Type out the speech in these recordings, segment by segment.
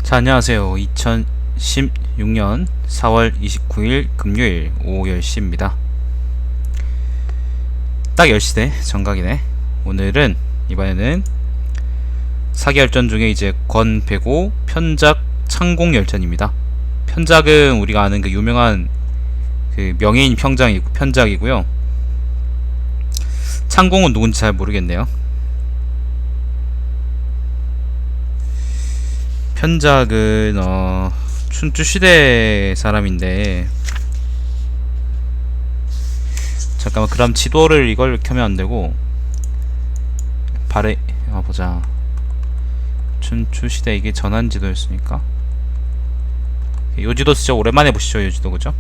자, 안녕하세요. 2016년 4월 29일 금요일 오후 10시입니다. 딱 10시대 정각이네. 오늘은 이번에는 사기열전 중에 이제 권배고 편작 창공열전입니다. 편작은 우리가 아는 그 유명한 그 명예인 편작이고요. 창공은 누군지 잘 모르겠네요. 편작은 춘추시대 사람인데, 잠깐만, 그럼 지도를 이걸 켜면 안되고 보자. 춘추시대 이게 전환지도였으니까 요지도 진짜 오랜만에 보시죠. 요지도 그죠?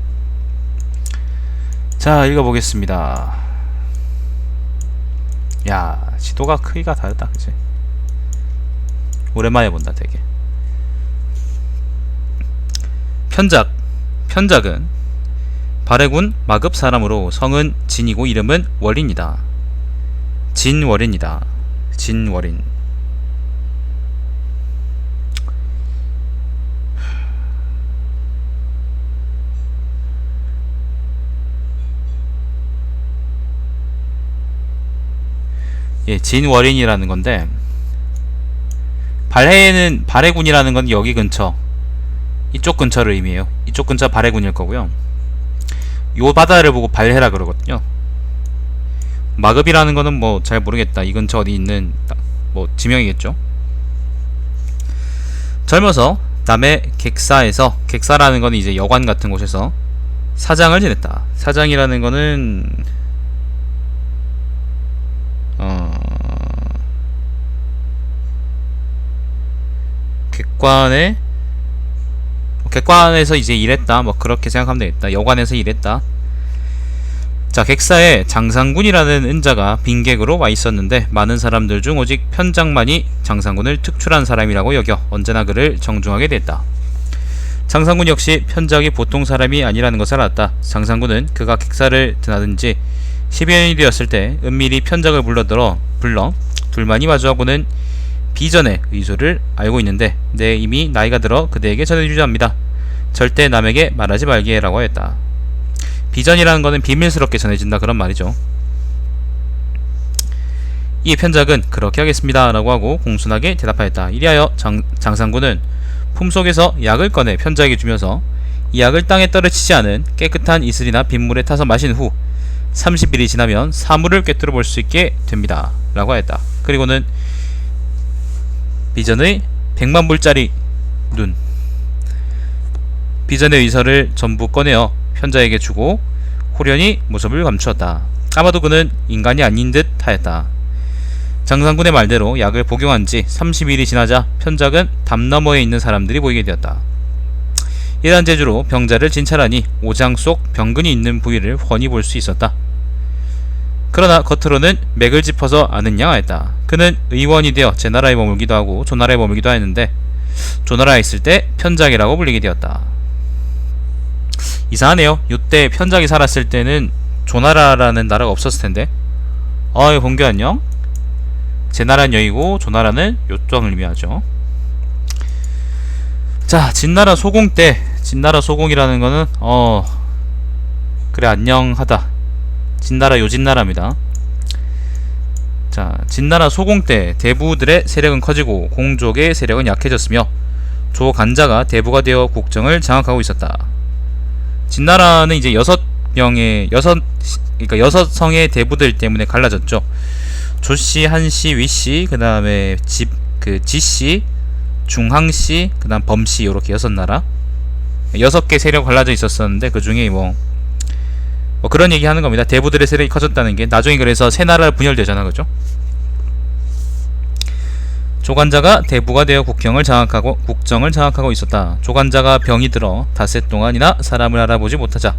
자, 읽어보겠습니다. 야, 지도가 크기가 다르다 그치? 오랜만에 본다 되게. 편작은 발해군 마급 사람으로 성은 진이고 이름은 월인이다. 진월인. 예, 진월인이라는 건데, 발해군이라는 건 여기 근처, 이쪽 근처를 의미해요. 이쪽 근처 발해군일 거고요. 요 바다를 보고 발해라 그러거든요. 마급이라는 거는 뭐 잘 모르겠다. 이 근처 어디 있는 뭐 지명이겠죠. 젊어서 남의 객사라는 건 이제 여관 같은 곳에서 사장을 지냈다. 사장이라는 거는 객관에서 이제 일했다, 뭐 그렇게 생각하면 되겠다. 여관에서 일했다. 자, 객사에 장상군이라는 은자가 빈객으로 와 있었는데, 많은 사람들 중 오직 편작만이 장상군을 특출한 사람이라고 여겨 언제나 그를 정중하게 됐다. 장상군 역시 편작이 보통 사람이 아니라는 것을 알았다. 장상군은 그가 객사를 드나든 지 10여 년이 되었을 때 은밀히 편작을 불러 둘만이 마주하고는 비전의 의도를 알고 있는데, 내 이미 나이가 들어 그대에게 전해주려 합니다. 절대 남에게 말하지 말게 라고 했다. 비전이라는 것은 비밀스럽게 전해진다 그런 말이죠. 이 편작은 그렇게 하겠습니다 라고 하고 공손하게 대답하였다. 이리하여 장상군은 품속에서 약을 꺼내 편작에게 주면서 이 약을 땅에 떨어지지 않은 깨끗한 이슬이나 빗물에 타서 마신 후 30일이 지나면 사물을 꿰뚫어 볼 수 있게 됩니다 라고 하였다. 그리고는 비전의 100만 불짜리 비전의 의서를 전부 꺼내어 편자에게 주고 호련히 모습을 감추었다. 아마도 그는 인간이 아닌 듯 하였다. 장상군의 말대로 약을 복용한 지 30일이 지나자 편작은 담 너머에 있는 사람들이 보이게 되었다. 이러한 재주로 병자를 진찰하니 오장 속 병근이 있는 부위를 훤히 볼 수 있었다. 그러나 겉으로는 맥을 짚어서 아는 양 하였다. 그는 의원이 되어 제나라에 머물기도 하고 조나라에 머물기도 하였는데, 조나라에 있을 때 편작이라고 불리게 되었다. 이상하네요. 요때 편작이 살았을 때는 조나라라는 나라가 없었을 텐데. 본교 안녕. 제나라는 여기고 조나라는 요쪽을 의미하죠. 자, 진나라 소공 때, 진나라 소공이라는 거는 그래 안녕하다. 진나라 요진나라입니다. 자, 진나라 소공 때 대부들의 세력은 커지고 공족의 세력은 약해졌으며 조간자가 대부가 되어 국정을 장악하고 있었다. 진나라는 이제 6성의 대부들 때문에 갈라졌죠. 조씨, 한씨, 위씨, 그 다음에 지씨, 중항씨, 그 다음 범씨, 이렇게 6나라 6개 세력 갈라져 있었었는데, 그 중에 뭐 그런 얘기 하는 겁니다. 대부들의 세력이 커졌다는 게. 나중에 그래서 세 나라를 분열되잖아, 그죠? 조간자가 대부가 되어 국정을 장악하고 있었다. 조간자가 병이 들어 닷새 동안이나 사람을 알아보지 못하자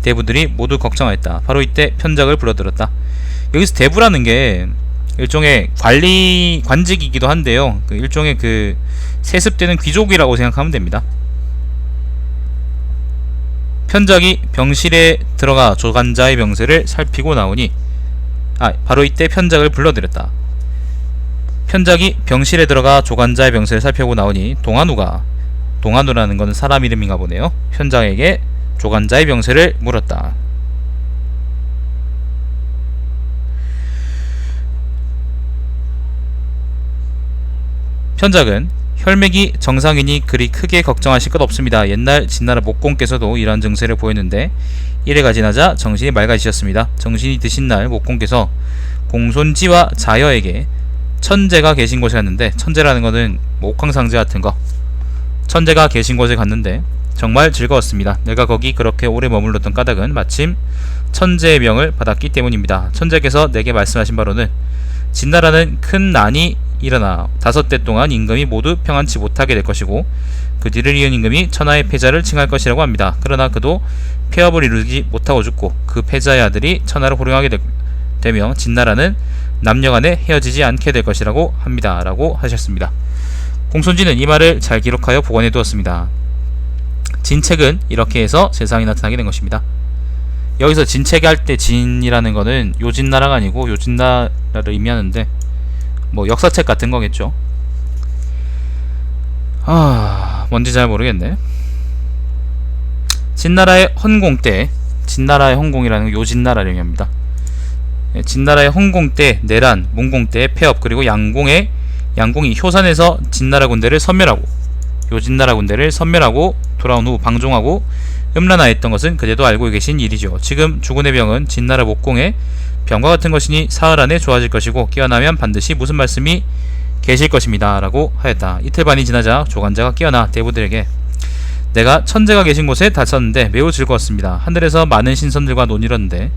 대부들이 모두 걱정하였다. 바로 이때 편작을 불러들었다. 여기서 대부라는 게 일종의 관직이기도 한데요, 일종의 세습되는 귀족이라고 생각하면 됩니다. 편작이 병실에 들어가 조간자의 병세를 살피고 나오니, 바로 이때 편작을 불러들였다. 편작이 병실에 들어가 조간자의 병세를 살펴보고 나오니 동한우가 동한우라는 것은 사람 이름인가 보네요. 편작에게 조간자의 병세를 물었다. 편작은 혈맥이 정상이니 그리 크게 걱정하실 것 없습니다. 옛날 진나라 목공께서도 이러한 증세를 보였는데 1회가 지나자 정신이 맑아지셨습니다. 정신이 드신 날 목공께서 공손지와 자여에게 천재가 계신 곳에 갔는데, 천재라는 것은 옥황상제 같은 거, 천재가 계신 곳에 갔는데 정말 즐거웠습니다. 내가 거기 그렇게 오래 머물렀던 까닭은 마침 천재의 명을 받았기 때문입니다. 천재께서 내게 말씀하신 바로는 진나라는 큰 난이 일어나 5대 동안 임금이 모두 평안치 못하게 될 것이고 그 뒤를 이은 임금이 천하의 패자를 칭할 것이라고 합니다. 그러나 그도 폐업을 이루지 못하고 죽고 그 패자의 아들이 천하를 호령하게 되며 진나라는 남녀간에 헤어지지 않게 될 것이라고 합니다. 라고 하셨습니다. 공손지는 이 말을 잘 기록하여 보관해 두었습니다. 진책은 이렇게 해서 세상에 나타나게 된 것입니다. 여기서 진책이 할 때 진이라는 거는 요진나라가 아니고 요진나라를 의미하는데 뭐 역사책 같은 거겠죠. 뭔지 잘 모르겠네. 진나라의 헌공 때, 진나라의 헌공이라는 건 요진나라를 의미합니다. 진나라의 헌공 때 내란, 문공 때 폐업, 그리고 양공이 효산에서 진나라 군대를 섬멸하고 요진나라 군대를 섬멸하고 돌아온 후 방종하고 음란하였던 것은 그대도 알고 계신 일이죠. 지금 주군의 병은 진나라 목공에 병과 같은 것이니 사흘 안에 좋아질 것이고 깨어나면 반드시 무슨 말씀이 계실 것입니다. 라고 하였다. 이틀 반이 지나자 조간자가 깨어나 대부들에게 내가 천재가 계신 곳에 다쳤는데 매우 즐거웠습니다. 하늘에서 많은 신선들과 논이렀는데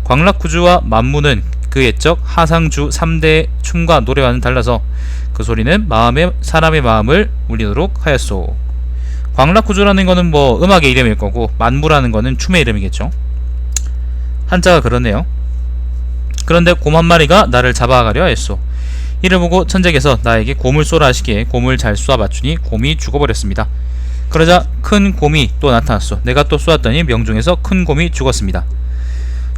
광락구주와 만무는 그 옛적 하상주 3대의 춤과 노래와는 달라서 그 소리는 사람의 마음을 울리도록 하였소. 광락구주라는 거는 뭐 음악의 이름일 거고 만무라는 거는 춤의 이름이겠죠. 한자가 그러네요. 그런데 곰 한 마리가 나를 잡아가려 했소. 이를 보고 천재께서 나에게 곰을 쏘라 하시기에 곰을 잘 쏘아 맞추니 곰이 죽어버렸습니다. 그러자 큰 곰이 또 나타났소. 내가 또 쏘았더니 명중에서 큰 곰이 죽었습니다.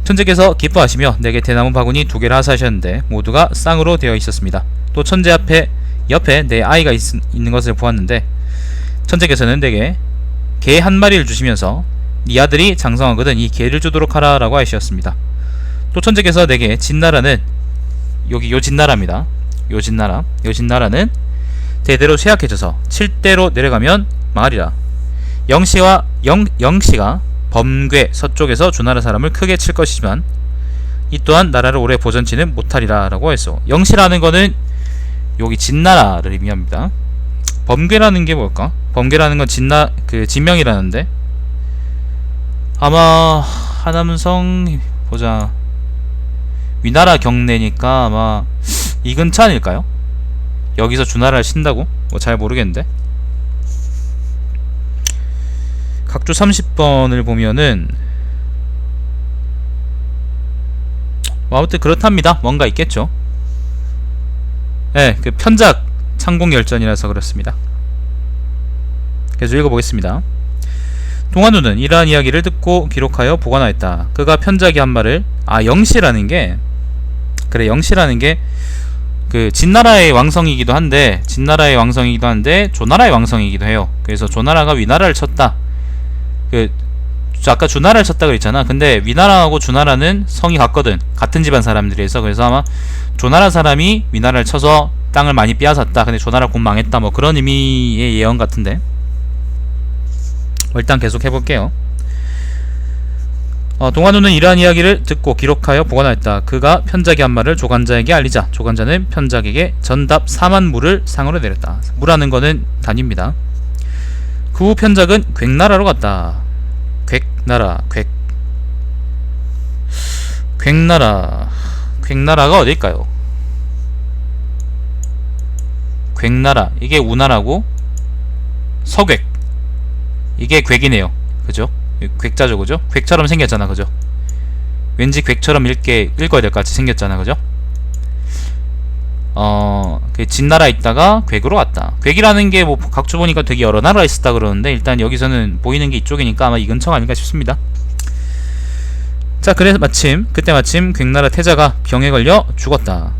천재께서 기뻐하시며 내게 대나무 바구니 2개를 하사하셨는데 모두가 쌍으로 되어 있었습니다. 또 천재 옆에 내 아이가 있는 것을 보았는데 천재께서는 내게 개 한 마리를 주시면서 네 아들이 장성하거든 이 개를 주도록 하라 라고 하셨습니다. 또 천재께서 내게 진나라는 여기 요진나라입니다. 요진나라는 대대로 쇠약해져서 7대로 내려가면 망하리라. 영씨가 범괴 서쪽에서 주나라 사람을 크게 칠 것이지만 이 또한 나라를 오래 보전치는 못하리라 라고 했어. 영씨라는 거는 여기 진나라를 의미합니다. 범괴라는 게 뭘까? 범괴라는 건 진명이라는데 아마 하남성 보자 위나라 경내니까 아마 이 근처 아닐까요? 여기서 주나라를 신다고? 뭐 잘 모르겠는데 각주 30번을 보면은 뭐 아무튼 그렇답니다. 뭔가 있겠죠. 그 편작 창공열전이라서 그렇습니다. 계속 읽어보겠습니다. 동한우는 이러한 이야기를 듣고 기록하여 보관하였다. 그가 편작이 한 말을 영씨라는 게 그 진나라의 왕성이기도 한데 조나라의 왕성이기도 해요. 그래서 조나라가 위나라를 쳤다. 아까 주나라를 쳤다 그랬잖아. 근데 위나라하고 주나라는 성이 같거든. 같은 집안 사람들이어서. 그래서 아마 조나라 사람이 위나라를 쳐서 땅을 많이 빼앗았다. 근데 조나라 곧 망했다. 뭐 그런 의미의 예언 같은데. 일단 계속 해볼게요. 동한우는 이러한 이야기를 듣고 기록하여 보관하였다. 그가 편작이 한 말을 조간자에게 알리자 조간자는 편작에게 전답 4만 무를 상으로 내렸다. 무라는 거는 단위입니다. 그 후 편작은 괭나라로 갔다. 괭나라가 어딜까요? 괭나라 이게 우나라고 서괭 이게 괵이네요. 그죠? 괵자죠. 그죠? 괵처럼 생겼잖아. 그죠? 왠지 괵처럼 읽어야 될 것 같이 생겼잖아. 그죠? 그 진나라 있다가 괵으로 갔다. 괵이라는 게 뭐 각주 보니까 되게 여러 나라가 있었다 그러는데 일단 여기서는 보이는 게 이쪽이니까 아마 이 근처가 아닌가 싶습니다. 자, 그래서 그때 마침 괵나라 태자가 병에 걸려 죽었다.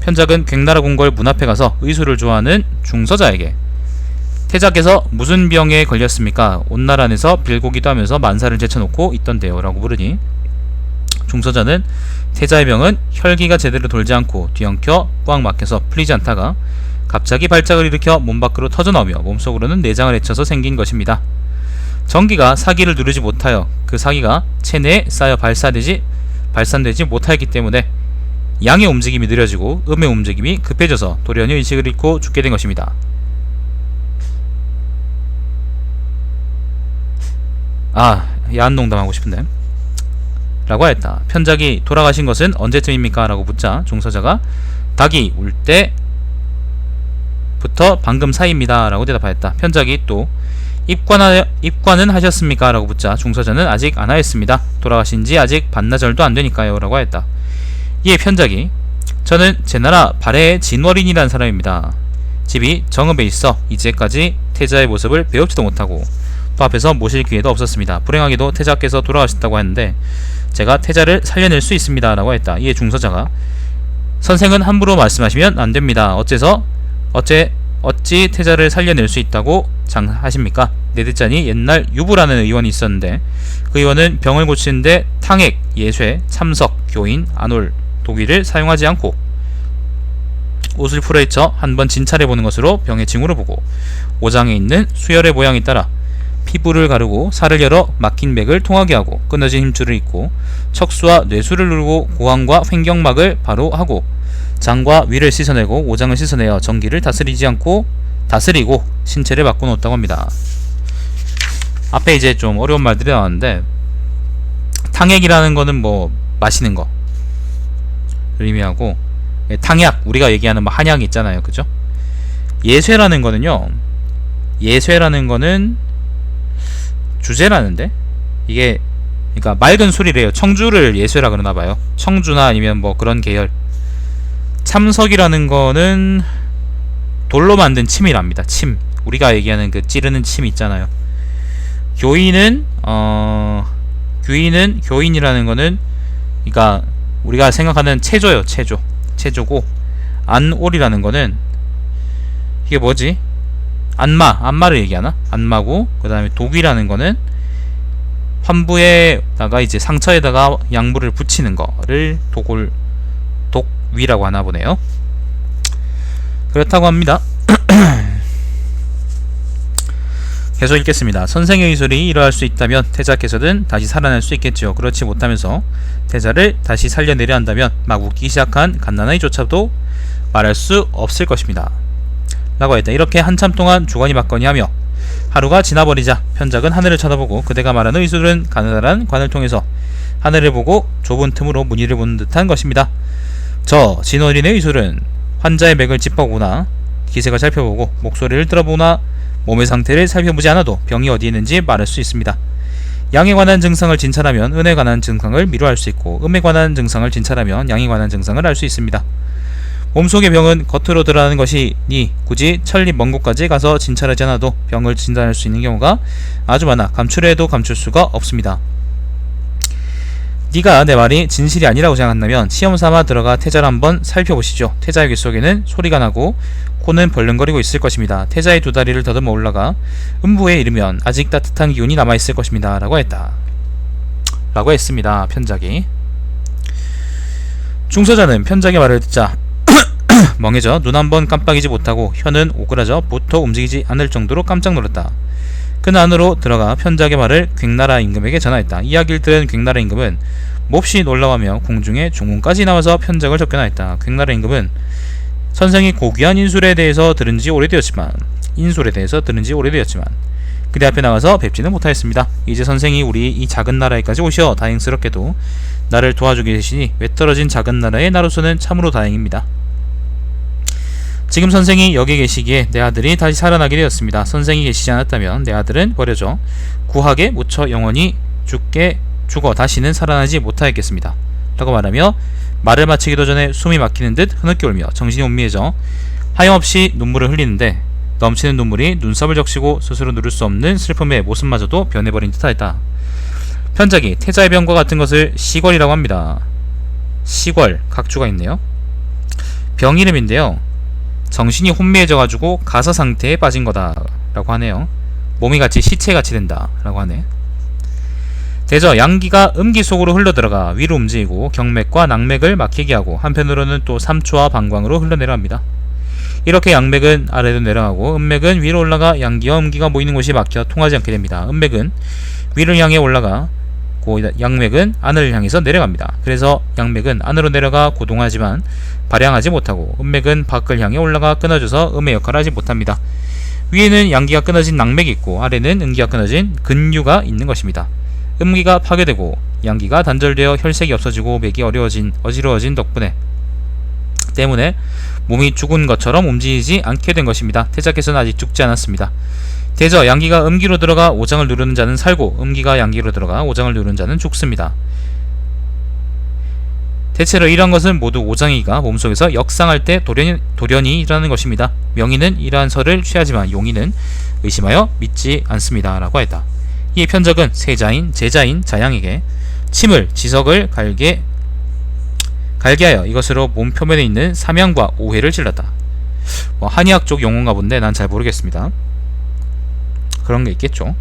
편작은 괵나라 궁궐 문 앞에 가서 의술을 좋아하는 중서자에게 태자께서 무슨 병에 걸렸습니까? 온날 안에서 빌고기도 하면서 만사를 제쳐놓고 있던데요 라고 물으니 중서자는 태자의 병은 혈기가 제대로 돌지 않고 뒤엉켜 꽉 막혀서 풀리지 않다가 갑자기 발작을 일으켜 몸 밖으로 터져나오며 몸속으로는 내장을 헤쳐서 생긴 것입니다. 전기가 사기를 누르지 못하여 그 사기가 체내에 쌓여 발산되지 못하였기 때문에 양의 움직임이 느려지고 음의 움직임이 급해져서 돌연히 의식을 잃고 죽게 된 것입니다. 야한 농담하고 싶은데 라고 하였다. 편작이 돌아가신 것은 언제쯤입니까? 라고 묻자 중서자가 닭이 울 때부터 방금 사이입니다 라고 대답하였다. 편작이 또 입관은 하셨습니까? 라고 묻자 중서자는 아직 안 하였습니다. 돌아가신지 아직 반나절도 안 되니까요 라고 하였다. 이에 편작이 저는 제 나라 발해의 진월인이라는 사람입니다. 집이 정읍에 있어 이제까지 태자의 모습을 배웁지도 못하고 또 앞에서 모실 기회도 없었습니다. 불행하게도 태자께서 돌아가셨다고 하는데 제가 태자를 살려낼 수 있습니다 라고 했다. 이에 중서자가 선생은 함부로 말씀하시면 안됩니다. 어찌 태자를 살려낼 수 있다고 하십니까? 내 듣자니 옛날 유부라는 의원이 있었는데 그 의원은 병을 고치는데 탕액, 예쇠, 참석, 교인, 안올, 도기를 사용하지 않고 옷을 풀어헤쳐 한번 진찰해보는 것으로 병의 징후를 보고 오장에 있는 수혈의 모양에 따라 피부를 가르고 살을 열어 막힌 맥을 통하게 하고 끊어진 힘줄을 잇고 척수와 뇌수를 누르고 고황과 횡격막을 바로 하고 장과 위를 씻어내고 오장을 씻어내어 전기를 다스리고 신체를 바꿔놓았다고 합니다. 앞에 이제 좀 어려운 말들이 나왔는데 탕액이라는 거는 뭐 마시는 거 의미하고 탕약 우리가 얘기하는 뭐 한약 있잖아요, 그죠? 예쇠라는 거는요, 예쇠라는 거는 주제라는데 이게 그러니까 맑은 술이래요. 청주를 예쇠라 그러나봐요. 청주나 아니면 뭐 그런 계열. 참석이라는 거는 돌로 만든 침이랍니다. 침. 우리가 얘기하는 그 찌르는 침 있잖아요. 교인이라는 거는 그러니까 우리가 생각하는 체조요. 체조고 안올이라는 거는 이게 뭐지? 안마를 얘기하나? 안마고 그 다음에 독이라는 거는 환부에다가 이제 상처에다가 약물을 붙이는 거를 독위라고 하나 보네요. 그렇다고 합니다. 계속 읽겠습니다. 선생의 의술이 이러할 수 있다면 태자께서는 다시 살아날 수 있겠죠. 그렇지 못하면서 태자를 다시 살려내려 한다면 막 웃기 시작한 갓난아이조차도 말할 수 없을 것입니다 라고 했다. 이렇게 한참 동안 주거니 받거니 하며 하루가 지나버리자 편작은 하늘을 쳐다보고 그대가 말하는 의술은 가느다란 관을 통해서 하늘을 보고 좁은 틈으로 무늬를 보는 듯한 것입니다. 저 진원인의 의술은 환자의 맥을 짚어보거나 기색을 살펴보고 목소리를 들어보거나 몸의 상태를 살펴보지 않아도 병이 어디 있는지 말할 수 있습니다. 양에 관한 증상을 진찰하면 은에 관한 증상을 미루할 수 있고 음에 관한 증상을 진찰하면 양에 관한 증상을 알 수 있습니다. 몸속의 병은 겉으로 드러나는 것이니 굳이 천리 먼 곳까지 가서 진찰하지 않아도 병을 진단할 수 있는 경우가 아주 많아 감추려 감출 수가 없습니다. 네가 내 말이 진실이 아니라고 생각한다면 시험삼아 들어가 태자를 한번 살펴보시죠. 태자의 귀 속에는 소리가 나고 코는 벌렁거리고 있을 것입니다. 태자의 두 다리를 더듬어 올라가 음부에 이르면 아직 따뜻한 기운이 남아있을 것입니다 라고 했다. 라고 했습니다. 편작이. 중서자는 편작의 말을 듣자 멍해져 눈 한번 깜빡이지 못하고 혀는 오그라져 부터 움직이지 않을 정도로 깜짝 놀랐다. 그는 안으로 들어가 편작의 말을 괭나라 임금에게 전하였다. 이야기를 들은 괭나라 임금은 몹시 놀라워하며 공중에 중문까지 나와서 편작을 접견하였다. 괭나라 임금은 선생이 고귀한 인술에 대해서 들은 지 오래되었지만 그대 앞에 나가서 뵙지는 못하였습니다. 이제 선생이 우리 이 작은 나라에까지 오시어 다행스럽게도 나를 도와주게 되시니 외떨어진 작은 나라의 나로서는 참으로 다행입니다. 지금 선생이 여기 계시기에 내 아들이 다시 살아나게 되었습니다. 선생이 계시지 않았다면 내 아들은 버려져 구학에 묻혀 영원히 죽어 다시는 살아나지 못하였겠습니다 라고 말하며 말을 마치기도 전에 숨이 막히는 듯 흐느껴 울며 정신이 혼미해져 하염없이 눈물을 흘리는데 넘치는 눈물이 눈썹을 적시고 스스로 누를 수 없는 슬픔에 모습마저도 변해버린 듯하였다. 편작이 태자의 병과 같은 것을 시궐이라고 합니다. 시궐, 각주가 있네요. 병 이름인데요, 정신이 혼미해져가지고 가사 상태에 빠진 거다 라고 하네요. 몸이 같이 시체같이 된다 라고 하네. 대저 양기가 음기 속으로 흘러들어가 위로 움직이고 경맥과 낙맥을 막히게 하고 한편으로는 또 삼초와 방광으로 흘러내려갑니다. 이렇게 양맥은 아래로 내려가고 음맥은 위로 올라가 양기와 음기가 모이는 곳이 막혀 통하지 않게 됩니다. 음맥은 위를 향해 올라가 양맥은 안을 향해서 내려갑니다. 그래서 양맥은 안으로 내려가 고동하지만 발양하지 못하고 음맥은 밖을 향해 올라가 끊어져서 음의 역할을 하지 못합니다. 위에는 양기가 끊어진 낙맥이 있고 아래는 음기가 끊어진 근류가 있는 것입니다. 음기가 파괴되고 양기가 단절되어 혈색이 없어지고 맥이 어지러워진 때문에 몸이 죽은 것처럼 움직이지 않게 된 것입니다. 태자께서는 아직 죽지 않았습니다. 대저 양기가 음기로 들어가 오장을 누르는 자는 살고 음기가 양기로 들어가 오장을 누르는 자는 죽습니다. 대체로 이러한 것은 모두 오장이가 몸속에서 역상할 때 돌연히 일어나는 것입니다. 명의는 이러한 설을 취하지만 용의는 의심하여 믿지 않습니다 라고 했다. 이에 편적은 세자인 제자인 자양에게 침을 지석을 갈게 하여 이것으로 몸 표면에 있는 삼양과 오해를 찔렀다. 한의학 쪽 용어인가 본데 난 잘 모르겠습니다. 그런 게 있겠죠.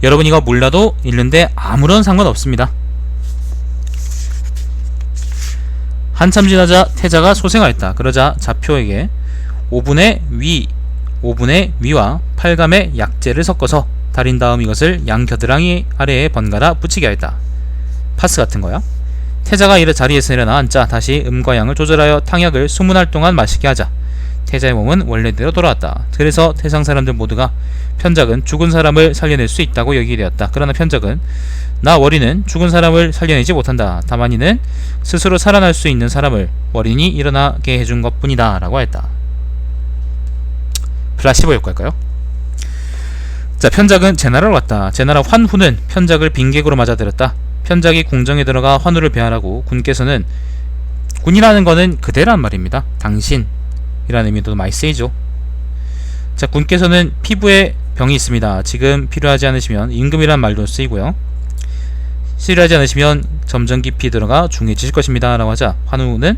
여러분 이거 몰라도 읽는데 아무런 상관없습니다. 한참 지나자 태자가 소생하였다. 그러자 자표에게 5분의 위와 8감의 약재를 섞어서 달인 다음 이것을 양 겨드랑이 아래에 번갈아 붙이게 하였다. 파스 같은 거야. 태자가 이래 자리에서 일어나 앉자 다시 음과 양을 조절하여 탕약을 20알 동안 마시게 하자 태자의 몸은 원래대로 돌아왔다. 그래서 태상 사람들 모두가 편작은 죽은 사람을 살려낼 수 있다고 여기게 되었다. 그러나 편작은 나 월인은 죽은 사람을 살려내지 못한다. 다만 이는 스스로 살아날 수 있는 사람을 월인이 일어나게 해준 것 뿐이다 라고 했다. 플라시보 효과일까요? 자, 편작은 제나라로 갔다. 제나라 환후는 편작을 빈객으로 맞아들였다. 편작이 궁정에 들어가 환우를 배하라고 군께서는 군이라는 거는 그대란 말입니다. 당신이라는 의미도 많이 쓰이죠. 자, 군께서는 피부에 병이 있습니다. 지금 필요하지 않으시면 임금이란 말도 쓰이고요. 필요하지 않으시면 점점 깊이 들어가 중해지실 것입니다 라고 하자 환우는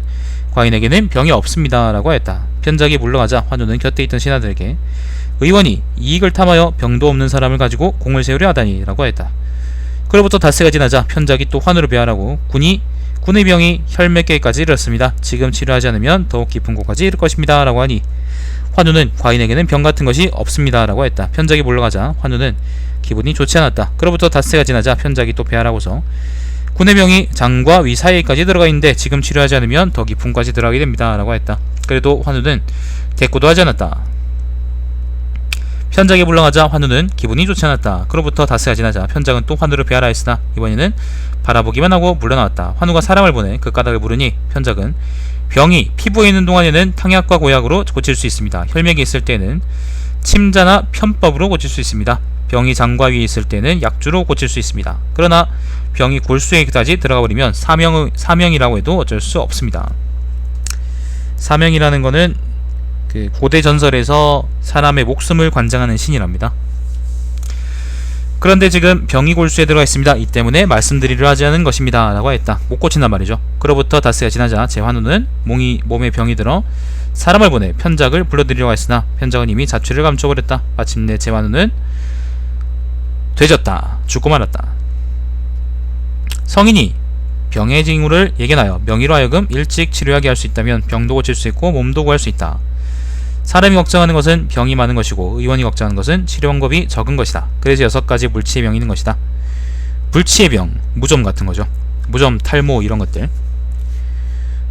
과인에게는 병이 없습니다 라고 했다. 편작이 물러가자 환우는 곁에 있던 신하들에게 의원이 이익을 탐하여 병도 없는 사람을 가지고 공을 세우려 하다니 라고 했다. 그로부터 닷새가 지나자 편작이 또 환우를 배하라고 군의 병이 혈맥계까지 이르렀습니다. 지금 치료하지 않으면 더욱 깊은 곳까지 이를 것입니다 라고 하니 환우는 과인에게는 병 같은 것이 없습니다 라고 했다. 편작이 물러가자 환우는 기분이 좋지 않았다. 그로부터 닷새가 지나자 편작이 또 배하라고서 군의 병이 장과 위 사이에까지 들어가 있는데 지금 치료하지 않으면 더 깊은 곳까지 들어가게 됩니다 라고 했다. 그래도 환우는 대꾸도 하지 않았다. 편작이 물러가자 환우는 기분이 좋지 않았다. 그로부터 닷새가 지나자 편작은 또 환우를 배하라 했으나 이번에는 바라보기만 하고 물러나왔다. 환우가 사람을 보내 그 까닭을 물으니 편작은 병이 피부에 있는 동안에는 탕약과 고약으로 고칠 수 있습니다. 혈맥이 있을 때는 침자나 편법으로 고칠 수 있습니다. 병이 장과 위에 있을 때는 약주로 고칠 수 있습니다. 그러나 병이 골수에까지 들어가 버리면 사명이라고 해도 어쩔 수 없습니다. 사명이라는 거는 그 고대 전설에서 사람의 목숨을 관장하는 신이랍니다. 그런데 지금 병이 골수에 들어가 있습니다. 이 때문에 말씀드리려 하지 않은 것입니다 라고 했다. 못 고친단 말이죠. 그로부터 닷새가 지나자 제환우는 몸에 병이 들어 사람을 보내 편작을 불러들이려고 했으나 편작은 이미 자취를 감춰버렸다. 마침내 제환우는 되졌다. 죽고 말았다. 성인이 병의 징후를 예견하여 명의로 하여금 일찍 치료하게 할 수 있다면 병도 고칠 수 있고 몸도 구할 수 있다. 사람이 걱정하는 것은 병이 많은 것이고 의원이 걱정하는 것은 치료 방법이 적은 것이다. 그래서 6가지 물치의 병이 있는 것이다. 불치의 병, 무좀 같은 거죠. 무좀, 탈모 이런 것들.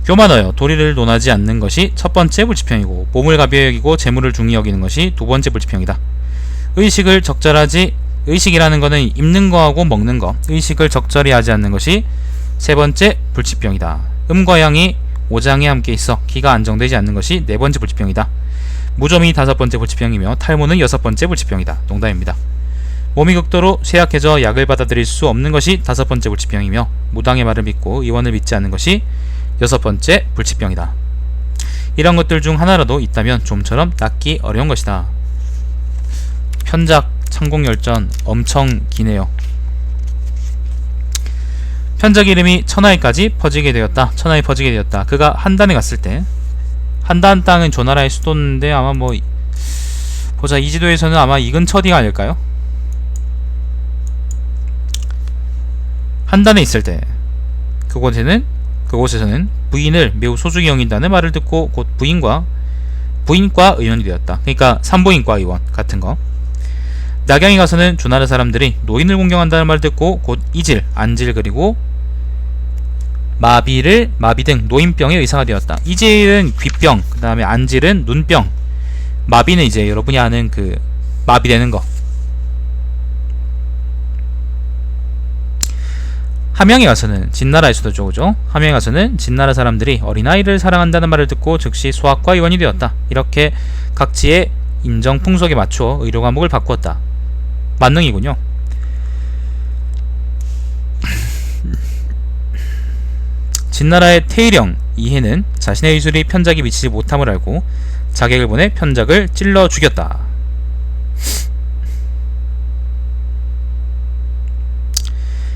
교만하여 도리를 논하지 않는 것이 첫 번째 불치병이고 몸을 가벼이 여기고 재물을 중히 여기는 것이 두 번째 불치병이다. 의식이라는 것은 입는 거하고 먹는 거, 의식을 적절히 하지 않는 것이 세 번째 불치병이다. 음과 양이 오장에 함께 있어 기가 안정되지 않는 것이 네 번째 불치병이다. 무좀이 5번째 불치병이며 탈모는 6번째 불치병이다. 농담입니다. 몸이 극도로 쇠약해져 약을 받아들일 수 없는 것이 5번째 불치병이며 무당의 말을 믿고 의원을 믿지 않는 것이 6번째 불치병이다. 이런 것들 중 하나라도 있다면 좀처럼 낫기 어려운 것이다. 편작 창공열전 엄청 기네요. 편작 이름이 천하에까지 퍼지게 되었다. 천하에 퍼지게 되었다. 그가 한단에 갔을 때 한단 땅은 조나라의 수도인데 아마 뭐 보자, 이 지도에서는 아마 이 근처 어디가 아닐까요? 한단에 있을 때 그곳에서는 부인을 매우 소중히 여긴다는 말을 듣고 곧 부인과 의원이 되었다. 그러니까 산부인과 의원 같은 거. 낙양에 가서는 조나라 사람들이 노인을 공경한다는 말을 듣고 곧 이질, 안질 그리고 마비 등 노인병의 의사가 되었다. 이질은 귀병, 그 다음에 안질은 눈병, 마비는 이제 여러분이 아는 그 마비되는 거. 함양에 가서는 진나라의 수도죠, 그죠? 함양에 가서는 진나라 사람들이 어린아이를 사랑한다는 말을 듣고 즉시 소학과 의원이 되었다. 이렇게 각지의 인정 풍속에 맞춰 의료 과목을 바꾸었다. 만능이군요. 진나라의 태일영 이해는 자신의 의술이 편작에 미치지 못함을 알고 자객을 보내 편작을 찔러 죽였다.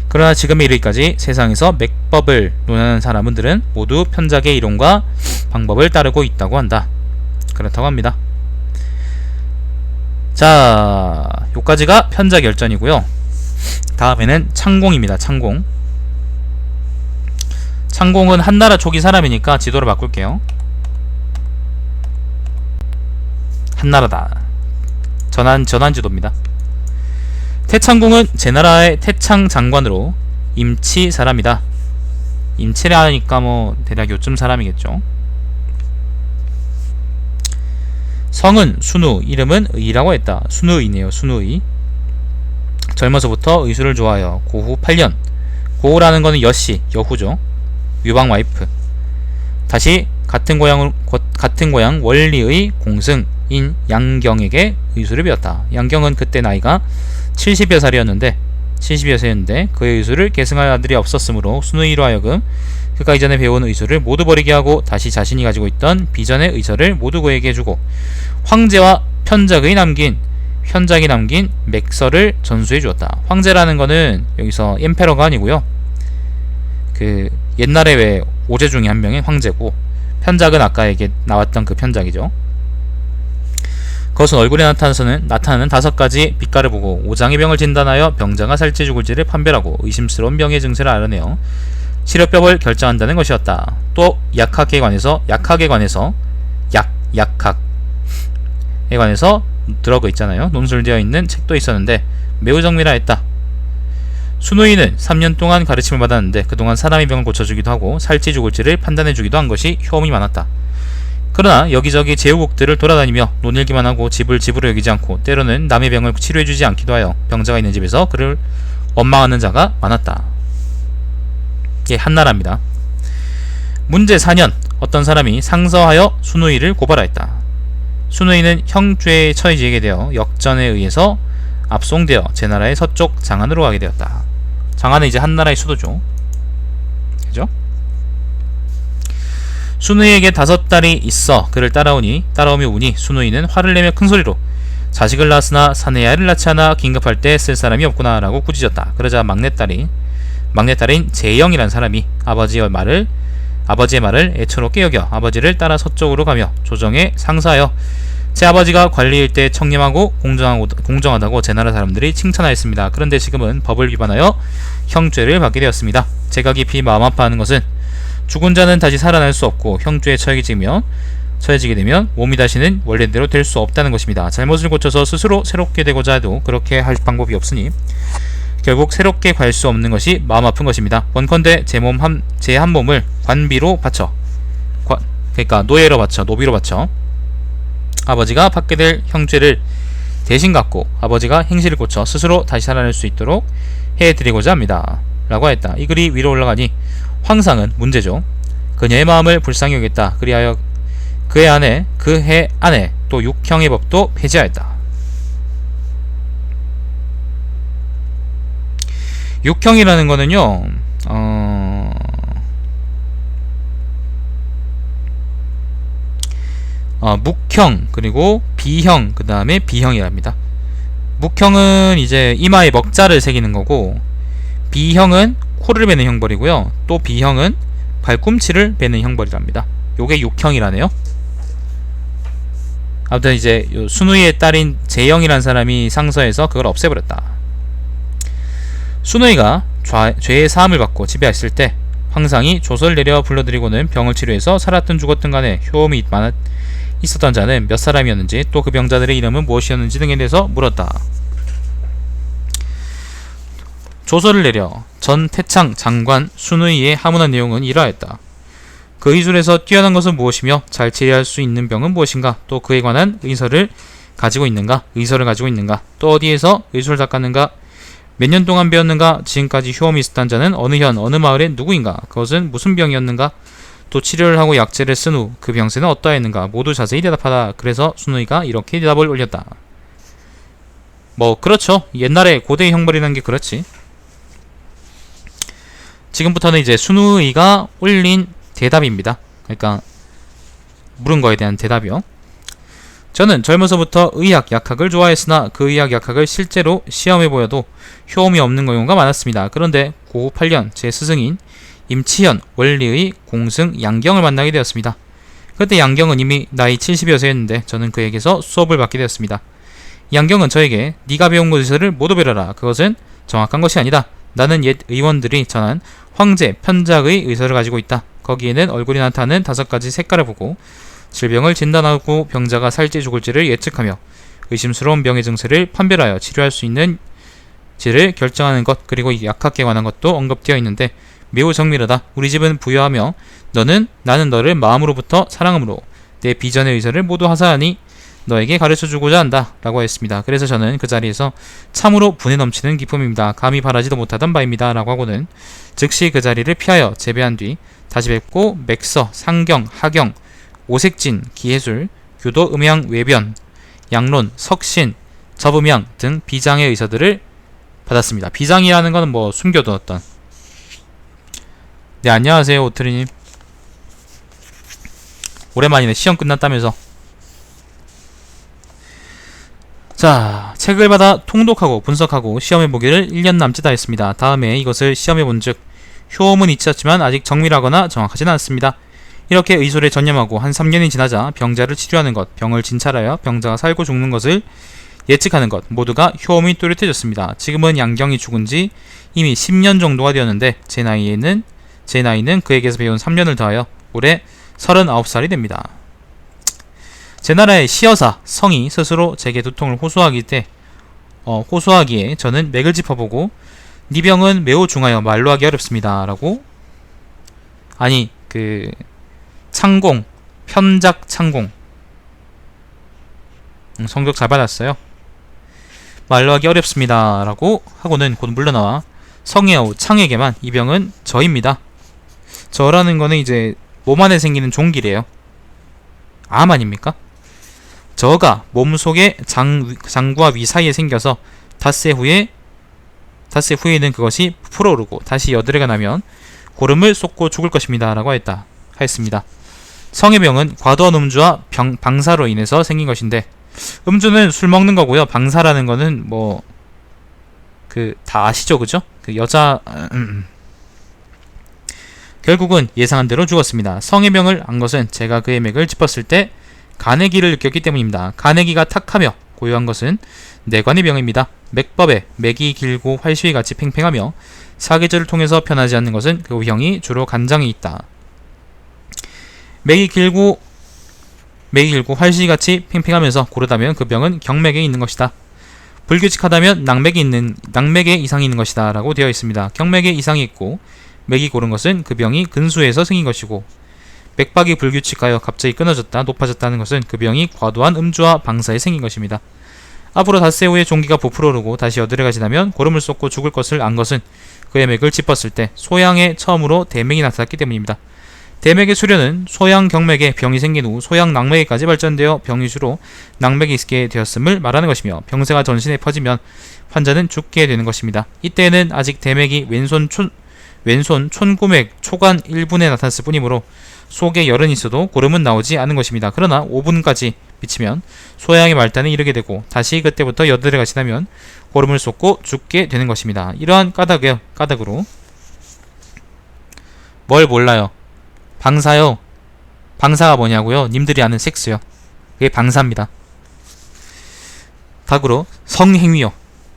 그러나 지금에 이르기까지 세상에서 맥법을 논하는 사람들은 모두 편작의 이론과 방법을 따르고 있다고 한다. 그렇다고 합니다. 자, 요까지가 편작 열전이고요. 다음에는 창공입니다. 창공은 한나라 초기 사람이니까 지도를 바꿀게요. 한나라다. 전환 지도입니다. 태창공은 제나라의 태창 장관으로 임치 사람이다. 임치를 하니까 뭐 대략 요쯤 사람이겠죠. 성은 순우, 이름은 의라고 했다. 순우이네요. 순우이. 젊어서부터 의술을 좋아하여 고후 8년. 고후라는 거는 여씨, 여후죠. 유방 와이프. 다시 같은 고향 원리의 공승인 양경에게 의술을 배웠다. 양경은 그때 나이가 70여 살이었는데 그의 의술을 계승할 아들이 없었으므로 순우이로 하여금 그가 이전에 배운 의술을 모두 버리게 하고 다시 자신이 가지고 있던 비전의 의설을 모두 그에게 주고 황제와 편작이 남긴 맥서를 전수해 주었다. 황제라는 거는 여기서 엠페러가 아니고요. 그 옛날에 왜 오제 중에 한 명이 황제고, 편작은 아까 이게 나왔던 그 편작이죠. 그것은 얼굴에 나타나는 5가지 빛깔을 보고 오장의 병을 진단하여 병자가 살지 죽을지를 판별하고 의심스러운 병의 증세를 알아내어 치료법을 결정한다는 것이었다. 또 약학에 관해서 드러그 있잖아요. 논술되어 있는 책도 있었는데 매우 정밀하였다. 순우이는 3년 동안 가르침을 받았는데 그동안 사람의 병을 고쳐주기도 하고 살지 죽을지를 판단해주기도 한 것이 효험이 많았다. 그러나 여기저기 제후국들을 돌아다니며 논일기만 하고 집을 집으로 여기지 않고 때로는 남의 병을 치료해주지 않기도 하여 병자가 있는 집에서 그를 원망하는 자가 많았다. 예, 한나라입니다. 문제 4년 어떤 사람이 상서하여 순우이를 고발하였다. 순우이는 형죄에 처해지게 되어 역전에 의해서 압송되어 제나라의 서쪽 장안으로 가게 되었다. 장안은 이제 한나라의 수도죠. 그죠? 순우이에게 5딸이 있어 그를 따라오며 우니 순우이는 화를 내며 큰소리로 자식을 낳았으나 사내 아이를 낳지 않아 긴급할 때 쓸 사람이 없구나 라고 꾸짖었다. 그러자 막내딸인 재영이란 사람이 아버지의 말을 애처롭게 여겨 아버지를 따라 서쪽으로 가며 조정에 상사하여 제 아버지가 관리일 때 청렴하고 공정하다고 제나라 사람들이 칭찬하였습니다. 그런데 지금은 법을 위반하여 형죄를 받게 되었습니다. 제가 깊이 마음 아파하는 것은 죽은 자는 다시 살아날 수 없고 형죄에 처해지게 되면 몸이 다시는 원래대로 될 수 없다는 것입니다. 잘못을 고쳐서 스스로 새롭게 되고자 해도 그렇게 할 방법이 없으니 결국 새롭게 갈 수 없는 것이 마음 아픈 것입니다. 원컨대 제 한 몸을 관비로 바쳐 그러니까 노비로 바쳐 아버지가 받게 될 형죄를 대신 갚고 아버지가 행실을 고쳐 스스로 다시 살아날 수 있도록 해드리고자 합니다. 라고 했다. 이 글이 위로 올라가니 황상은 문제죠. 그녀의 마음을 불쌍히 여겼다. 그리하여 그해 안에 또 6형의 법도 폐지하였다. 6형이라는 거는요, 묵형, 그리고 비형, 그 다음에 비형이랍니다. 묵형은 이제 이마에 먹자를 새기는 거고, 비형은 코를 베는 형벌이고요. 또 비형은 발꿈치를 베는 형벌이랍니다. 요게 6형이라네요. 아무튼 이제 요 순우이의 딸인 재영이라는 사람이 상서에서 그걸 없애버렸다. 순우이가 죄의 사함을 받고 집에 왔을 때 황상이 조서를 내려 불러들이고는 병을 치료해서 살았든 죽었든 간에 효험이 있었던 자는 몇 사람이었는지 또 그 병자들의 이름은 무엇이었는지 등에 대해서 물었다. 조서를 내려 전 태창 장관 순우이의 하문한 내용은 이러하였다. 그 의술에서 뛰어난 것은 무엇이며 잘 치료할 수 있는 병은 무엇인가, 또 그에 관한 의서를 가지고 있는가, 또 어디에서 의술을 닦았는가, 몇 년 동안 배웠는가, 지금까지 효험이 있었던 자는 어느 현 어느 마을의 누구인가, 그것은 무슨 병이었는가, 또 치료를 하고 약재를 쓴 후 그 병세는 어떠했는가, 모두 자세히 대답하다. 그래서 순우이가 이렇게 대답을 올렸다. 뭐 그렇죠. 옛날에 고대의 형벌이라는 게 그렇지. 지금부터는 이제 순우이가 올린 대답입니다. 그러니까 물은 거에 대한 대답이요. 저는 젊어서부터 의학 약학을 좋아했으나 그 의학 약학을 실제로 시험해보여도 효험이 없는 경우가 많았습니다. 그런데 고후 8년 제 스승인 임치현 원리의 공승 양경을 만나게 되었습니다. 그때 양경은 이미 나이 70여세였는데 저는 그에게서 수업을 받게 되었습니다. 양경은 저에게 네가 배운 것을 모두 배려라. 그것은 정확한 것이 아니다. 나는 옛 의원들이 전한 황제 편작의 의서를 가지고 있다. 거기에는 얼굴이 나타나는 5가지 색깔을 보고 질병을 진단하고 병자가 살지 죽을지를 예측하며 의심스러운 병의 증세를 판별하여 치료할 수 있는지를 결정하는 것, 그리고 이 약학에 관한 것도 언급되어 있는데 매우 정밀하다. 우리 집은 부유하며 나는 너를 마음으로부터 사랑함으로 내 비전의 의서를 모두 하사하니 너에게 가르쳐주고자 한다 라고 했습니다. 그래서 저는 그 자리에서 참으로 분에 넘치는 기쁨입니다. 감히 바라지도 못하던 바입니다 라고 하고는 즉시 그 자리를 피하여 재배한 뒤 다시 뵙고 맥서, 상경, 하경, 오색진, 기해술, 교도, 음양, 외변, 양론, 석신, 접음양 등 비장의 의서들을 받았습니다. 비장이라는 것은 뭐 숨겨두었던. 네, 안녕하세요 오트리님. 오랜만이네. 시험 끝났다면서. 자, 책을 받아 통독하고 분석하고 시험해보기를 1년 남짓 하였습니다. 다음에 이것을 시험해본 즉 효험은 있었지만 아직 정밀하거나 정확하지는 않습니다. 이렇게 의술에 전념하고 한 3년이 지나자 병자를 치료하는 것, 병을 진찰하여 병자가 살고 죽는 것을 예측하는 것, 모두가 효험이 뚜렷해졌습니다. 지금은 양경이 죽은 지 이미 10년 정도가 되었는데 제 나이는 그에게서 배운 3년을 더하여 올해 39살이 됩니다. 제 나라의 시여사 성이 스스로 제게 두통을 호소하기에 저는 맥을 짚어보고 네 병은 매우 중하여 말로 하기 어렵습니다 라고. 아니 창공, 편작 창공 성적 잘 받았어요. 말로 하기 어렵습니다 라고 하고는 곧 물러나와 성애우 창에게만 이 병은 저입니다. 저라는 거는 이제 몸 안에 생기는 종기래요. 암 아닙니까? 저가 몸속에 장과 위 사이에 생겨서 닷새 후에는 그것이 풀어오르고 다시 여드레가 나면 고름을 쏟고 죽을 것입니다 라고 하였습니다. 성의병은 과도한 음주와 방사로 인해서 생긴 것인데, 음주는 술 먹는 거고요. 방사라는 거는 뭐 다 아시죠, 그죠? 결국은 예상한 대로 죽었습니다. 성의병을 안 것은 제가 그의 맥을 짚었을 때 간의 기를 느꼈기 때문입니다. 간의 기가 탁하며 고요한 것은 내관의 병입니다. 맥법에 맥이 길고 활시위같이 팽팽하며 사계절을 통해서 편하지 않는 것은 그 병이 주로 간장에 있다. 맥이 길고 활시위같이 팽팽하면서 고르다면 그 병은 경맥에 있는 것이다. 불규칙하다면 낙맥에 이상이 있는 것이다 라고 되어 있습니다. 경맥에 이상이 있고 맥이 고른 것은 그 병이 근수에서 생긴 것이고, 맥박이 불규칙하여 갑자기 끊어졌다 높아졌다는 것은 그 병이 과도한 음주와 방사에 생긴 것입니다. 앞으로 닷새 후에 종기가 부풀어 오르고 다시 여드레가 지나면 고름을 쏟고 죽을 것을 안 것은 그의 맥을 짚었을 때 소양에 처음으로 대맥이 나타났기 때문입니다. 대맥의 수련은 소양 경맥에 병이 생긴 후 소양 낙맥에까지 발전되어 병이 주로 낙맥이 있게 되었음을 말하는 것이며, 병세가 전신에 퍼지면 환자는 죽게 되는 것입니다. 이때에는 아직 대맥이 왼손 촌구맥 초간 1분에 나타났을 뿐이므로 속에 열은 있어도 고름은 나오지 않은 것입니다. 그러나 5분까지 미치면 소양의 말단에 이르게 되고 다시 그때부터 여드레가 지나면 고름을 쏟고 죽게 되는 것입니다. 이러한 까닭으로 뭘 몰라요? 방사요. 방사가 뭐냐고요? 님들이 아는 섹스요. 그게 방사입니다. 닭으로 성행위요.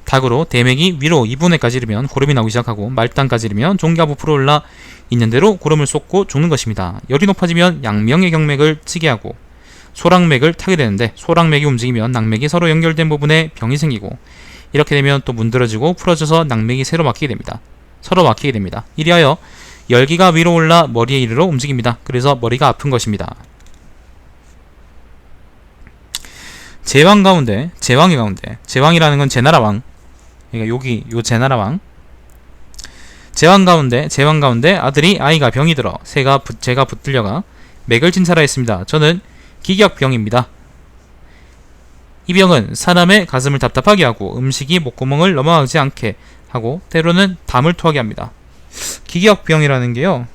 닭으로 대맥이 위로 2분에까지 이르면 고름이 나오기 시작하고 말단까지 이르면 종기가 부풀어 올라 있는 대로 고름을 쏟고 죽는 것입니다. 열이 높아지면 양명의 경맥을 치게 하고 소랑맥을 타게 되는데 소랑맥이 움직이면 낙맥이 서로 연결된 부분에 병이 생기고 이렇게 되면 또 문드러지고 풀어져서 낙맥이 서로 막히게 됩니다. 이리하여 열기가 위로 올라 머리에 이르러 움직입니다. 그래서 머리가 아픈 것입니다. 제왕의 가운데 제왕이라는 건 제나라 왕, 그러니까 여기 요 제나라 왕 제왕 가운데 아이가 병이 들어 제가 붙들려가 맥을 진찰하 했습니다. 저는 기격병입니다. 이 병은 사람의 가슴을 답답하게 하고 음식이 목구멍을 넘어가지 않게 하고 때로는 담을 토하게 합니다. 기격병이라는 게요,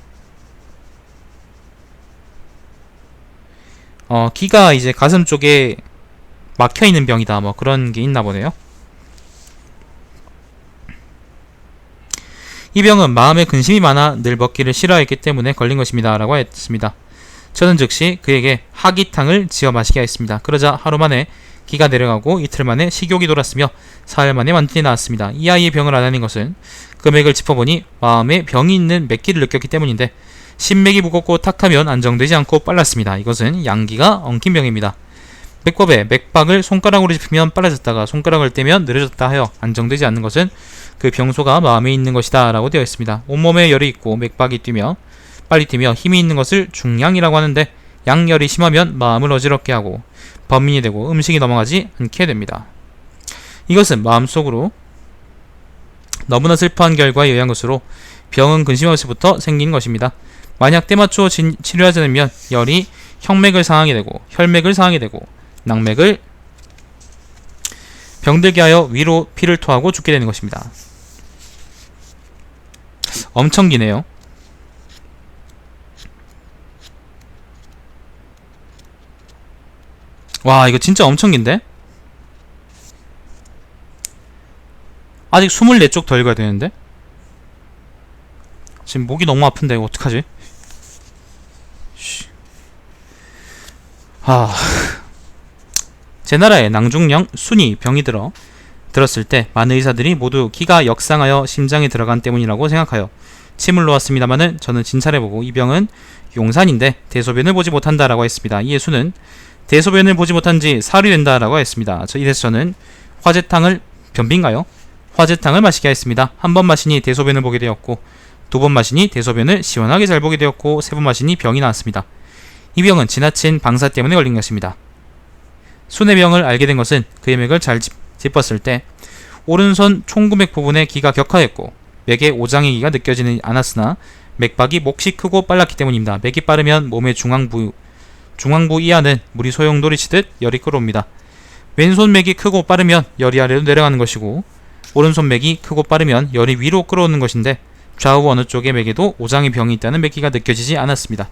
기가 이제 가슴 쪽에 막혀있는 병이다, 뭐 그런 게 있나 보네요. 이 병은 마음에 근심이 많아 늘 먹기를 싫어했기 때문에 걸린 것입니다 라고 했습니다. 저는 즉시 그에게 하기탕을 지어 마시게 했습니다. 그러자 하루 만에 기가 내려가고 이틀 만에 식욕이 돌았으며 사흘 만에 완전히 나았습니다. 이 아이의 병을 알아낸 것은 그 맥을 짚어보니 마음에 병이 있는 맥기를 느꼈기 때문인데 신맥이 무겁고 탁하면 안정되지 않고 빨랐습니다. 이것은 양기가 엉킨 병입니다. 맥법에 맥박을 손가락으로 짚으면 빨라졌다가 손가락을 떼면 느려졌다 하여 안정되지 않는 것은 그 병소가 마음에 있는 것이다 라고 되어 있습니다. 온몸에 열이 있고 맥박이 빨리 뛰며 힘이 있는 것을 중양이라고 하는데 양열이 심하면 마음을 어지럽게 하고 범민이 되고 음식이 넘어가지 않게 됩니다. 이것은 마음속으로 너무나 슬퍼한 결과에 의한 것으로 병은 근심에서부터 생긴 것입니다. 만약 때맞춰 치료하지 않으면 열이 혈맥을 상하게 되고 낙맥을 병들게 하여 위로 피를 토하고 죽게 되는 것입니다. 엄청 기네요. 와, 이거 진짜 엄청 긴데? 아직 24쪽 더 읽어야 되는데? 지금 목이 너무 아픈데 이거 어떡하지? 제나라의 낭중령 순이 병이 들었을 때 많은 의사들이 모두 기가 역상하여 심장에 들어간 때문이라고 생각하여 침을 놓았습니다마는 저는 진찰해보고 이 병은 용산인데 대소변을 보지 못한다라고 했습니다. 이에 순은 대소변을 보지 못한지 사흘이 된다라고 했습니다. 이래서 저는 화제탕을 마시게 했습니다. 한 번 마시니 대소변을 보게 되었고, 두 번 마시니 대소변을 시원하게 잘 보게 되었고, 세 번 마시니 병이 나왔습니다. 이 병은 지나친 방사 때문에 걸린 것입니다. 순의 병을 알게 된 것은 그의 맥을 잘 짚었을 때 오른손 총구맥 부분에 기가 격하였고 맥에 오장의 기가 느껴지지 않았으나 맥박이 몫이 크고 빨랐기 때문입니다. 맥이 빠르면 몸의 중앙부 이하는 물이 소용돌이 치듯 열이 끌어옵니다. 왼손 맥이 크고 빠르면 열이 아래로 내려가는 것이고 오른손 맥이 크고 빠르면 열이 위로 끌어오는 것인데 좌우 어느 쪽의 맥에도 오장의 병이 있다는 맥기가 느껴지지 않았습니다.